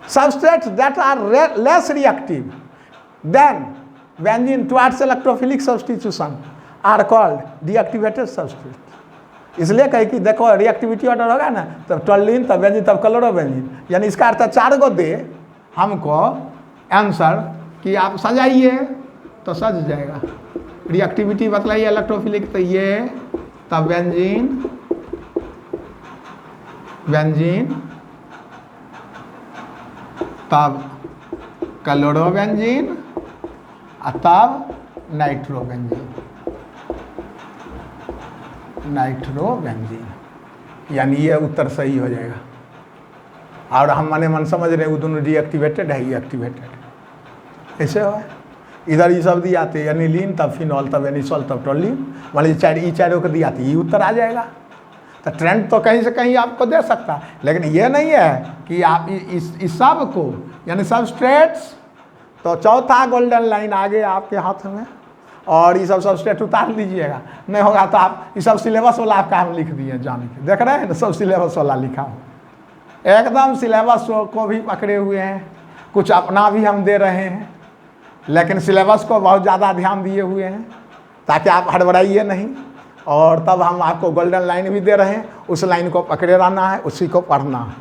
Substrates that are less reactive than benzene towards electrophilic substitution are called deactivated substrates. इसलिए कहे कि देखो reactivity order होगा ना, तब टोल्यूइन, तब benzene, तब chlorobenzene, यानी इसका अर्थ 4 को दे हमको आंसर कि आप सजाइए तो सज जाएगा। रिएक्टिविटी बतलाइए इलेक्ट्रोफिलिक, तो ये, तब बेंजीन, तब क्लोरोबेंजीन, तब नाइट्रोबेंजीन, यानी ये उत्तर सही हो जाएगा। और हम मने मन समझ रहे हैं वो दोनों डीएक्टिवेटेड है, ये एक्टिवेटेड है। ऐसे हो इधर ये सब दी आती है, एनिलीन तब फिनॉल तब एनिसॉल तब टोलिन, मान लीजिए चारों को दी आती है, ये उत्तर आ जाएगा। तो ट्रेंड तो कहीं से कहीं आपको दे सकता है, लेकिन ये नहीं है कि आप इस सब को यानी सबस्ट्रेट्स, तो चौथा गोल्डन लाइन आ गया आपके हाथ में, और ये सब सबस्ट्रेट उतार लीजिएगा। नहीं होगा तो आप ये सब सिलेबस वाला आपका हम लिख दिए जाने के, देख रहे हैं ना, सब सिलेबस वाला लिखा हो, एकदम सिलेबस को भी पकड़े हुए हैं, कुछ अपना भी हम दे रहे हैं, लेकिन सिलेबस को बहुत ज़्यादा ध्यान दिए हुए हैं ताकि आप हड़बड़ाइए नहीं। और तब हम आपको गोल्डन लाइन भी दे रहे हैं, उस लाइन को पकड़े रहना है, उसी को पढ़ना है।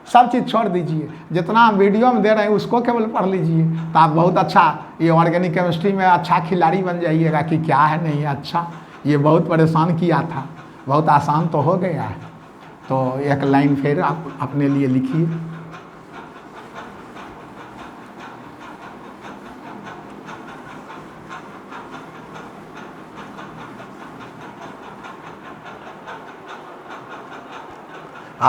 सब चीज़ छोड़ दीजिए, जितना हम वीडियो में दे रहे हैं उसको केवल पढ़ लीजिए, तो आप बहुत अच्छा ये ऑर्गेनिक केमिस्ट्री में अच्छा खिलाड़ी बन जाइएगा कि क्या है नहीं है। अच्छा, ये बहुत परेशान किया था, बहुत आसान तो हो गया है। तो एक लाइन फिर आप अपने लिए लिखिए।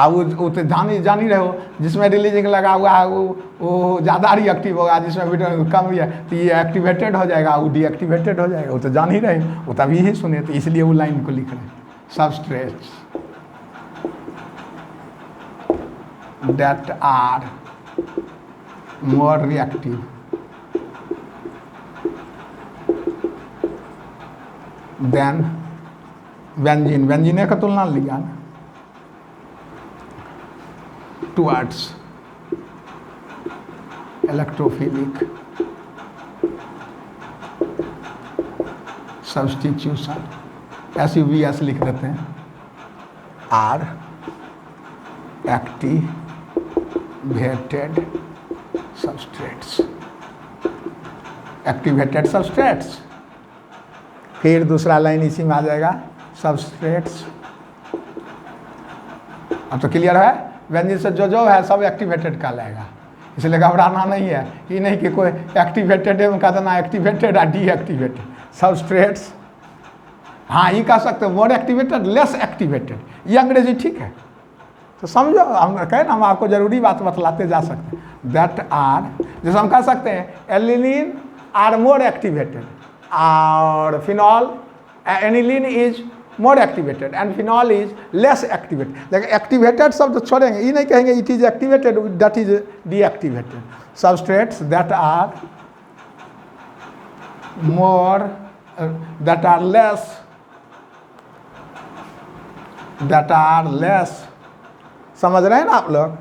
वो तो जानी रहे हो, जिसमें रिलीजिंग लगा हुआ है वो ज़्यादा रिएक्टिव होगा, जिसमें विटामिन कम है तो ये एक्टिवेटेड हो जाएगा, वो डीएक्टिवेटेड हो जाएगा। वो तो जान ही रहे, वो तभी ही सुने, तो इसलिए वो लाइन को लिख रहे हैं। Substrates that are more reactive than benzene, benzene का तुलना लिया ना, towards electrophilic substitution, SUVS लिख देते हैं, are activated substrates, activated substrates. फिर दूसरा लाइन इसी में आ जाएगा, सबस्ट्रेट्स। अब तो क्लियर है, बेंजीन से जो है सब एक्टिवेटेड का लाएगा, इसलिए घबराना नहीं है। ये नहीं कि कोई एक्टिवेटेड में कह देना एक्टिवेटेड या डीएक्टिवेटेड। सबस्ट्रेट्स, हाँ ये कह सकते हो मोर एक्टिवेटेड, लेस एक्टिवेटेड, ये अंग्रेजी ठीक है। तो समझो, हम कहें ना, हम आपको जरूरी बात बतलाते जा सकते हैं। दैट आर, जैसे हम कह सकते हैं एलिलीन आर मोर एक्टिवेटेड, और phenol aniline is more activated and phenol is less activated. लेकिन एक्टिवेटेड शब्द तो छोड़ेंगे, ये नहीं कहेंगे it is activated, that is deactivated. Substrates that are more, that are less, समझ रहे हैं ना आप लोग,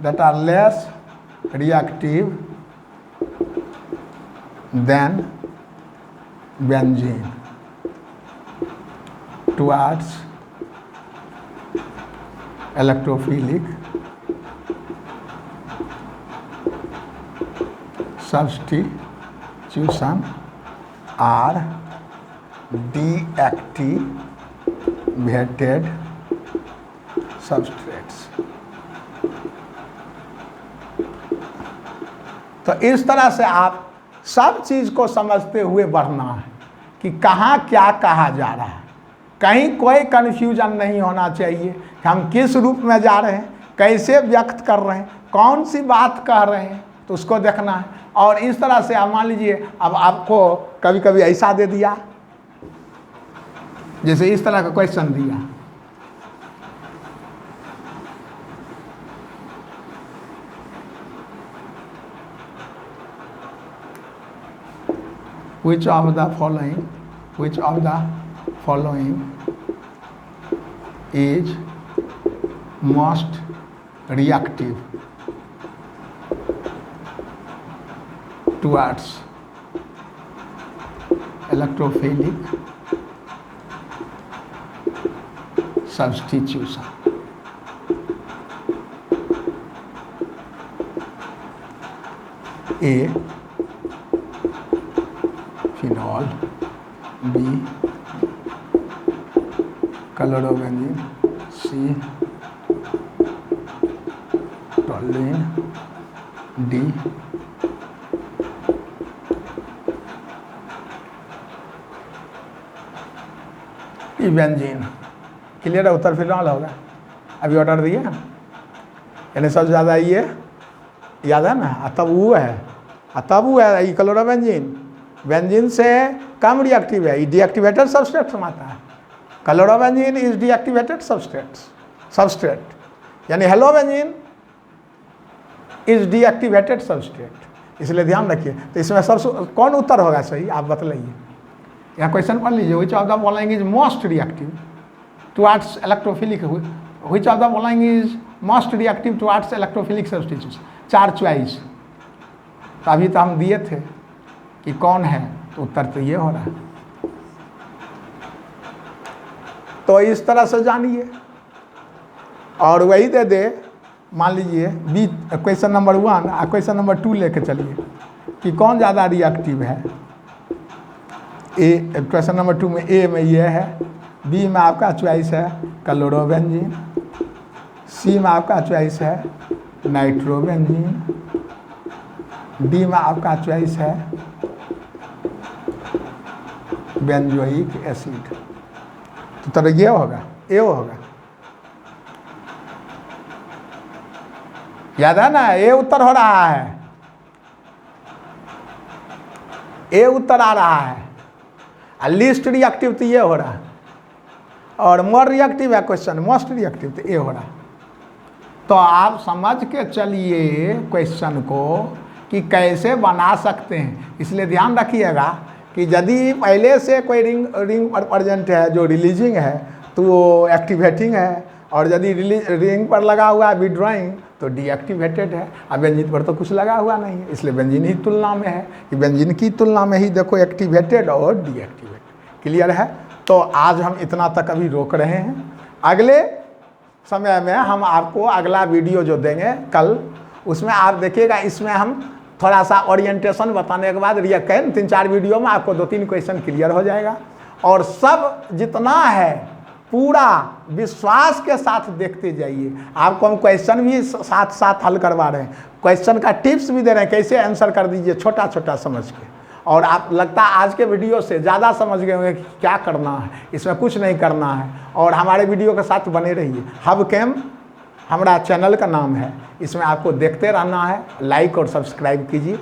that are less reactive than benzene towards electrophilic substitution are deactivated substrates। तो इस तरह से आप सब चीज़ को समझते हुए बढ़ना है कि कहाँ क्या कहा जा रहा है, कहीं कोई कन्फ्यूजन नहीं होना चाहिए कि हम किस रूप में जा रहे हैं, कैसे व्यक्त कर रहे हैं, कौन सी बात कह रहे हैं, तो उसको देखना है। और इस तरह से आप मान लीजिए, अब आपको कभी कभी ऐसा दे दिया, जैसे इस तरह का क्वेश्चन दिया, which of the following is most reactive towards electrophilic substitution? A, phenol, B, chlorobenzene, C, toluene, D, benzene. Clear है, उत्तर फिनॉल होगा। अभी ऑर्डर दिया, यानी सबसे ज़्यादा ये याद है ना, तब वो है, तब वो है ये क्लोरोबेंजीन। बेंजीन से कम रिएक्टिव है, ये डीएक्टिवेटेड सबस्ट्रेट में आता है। क्लोरोबेंजीन इज डीएक्टिवेटेड सबस्ट्रेट यानी हेलोबेंजीन इज डीएक्टिवेटेड सबस्ट्रेट, इसलिए ध्यान रखिए। तो इसमें सबसे कौन उत्तर होगा सही, आप बतलाइए। यहाँ क्वेश्चन पढ़ लीजिए, which of the following is most reactive towards electrophilic, which of the following is most reactive towards electrophilic substitutes, 4 choice. तो अभी तो हम दिए थे कि कौन है, तो उत्तर तो ये हो रहा है। तो इस तरह से जानिए और वही दे दे। मान लीजिए बी क्वेश्चन नंबर 1 और क्वेश्चन नंबर 2 लेके चलिए कि कौन ज़्यादा रिएक्टिव है। ए क्वेश्चन नंबर 2 में ए में ये है, बी में आपका चॉइस है क्लोरोबेंजीन, सी में आपका चॉइस है नाइट्रोबेंजीन, डी में आपका चॉइस है बेंजोइक एसिड। तो तरह ये होगा, ए होगा, याद है ना, ए उत्तर हो रहा है, ए उत्तर आ रहा है। लीस्ट रिएक्टिव तो ये हो रहा है, और मोर रिएक्टिव है क्वेश्चन, मोस्ट रिएक्टिव तो ए हो रहा है। तो आप समझ के चलिए क्वेश्चन को कि कैसे बना सकते हैं। इसलिए ध्यान रखिएगा कि यदि पहले से कोई रिंग प्रेजेंट है जो रिलीजिंग है तो वो एक्टिवेटिंग है, और यदि रिंग पर लगा हुआ है विड्रॉइंग तो डीएक्टिवेटेड है। अब बेंजीन पर तो कुछ लगा हुआ नहीं है, इसलिए बेंजीन ही तुलना में है कि बेंजीन की तुलना में ही देखो एक्टिवेटेड और डीएक्टिवेटेड। क्लियर है। तो आज हम इतना तक अभी रोक रहे हैं, अगले समय में हम आपको अगला वीडियो जो देंगे कल, उसमें आप देखिएगा, इसमें हम थोड़ा सा ओरिएंटेशन बताने के बाद रिएक्शन 3-4 वीडियो में आपको 2-3 क्वेश्चन क्लियर हो जाएगा। और सब जितना है पूरा विश्वास के साथ देखते जाइए। आपको हम क्वेश्चन भी साथ साथ हल करवा रहे हैं, क्वेश्चन का टिप्स भी दे रहे हैं, कैसे आंसर कर दीजिए छोटा छोटा समझ के। और आप लगता है आज के वीडियो से ज़्यादा समझ गए होंगे कि क्या करना है, इसमें कुछ नहीं करना है। और हमारे वीडियो के साथ बने रहिए। हबकैम हमारा चैनल का नाम है, इसमें आपको देखते रहना है। लाइक और सब्सक्राइब कीजिए।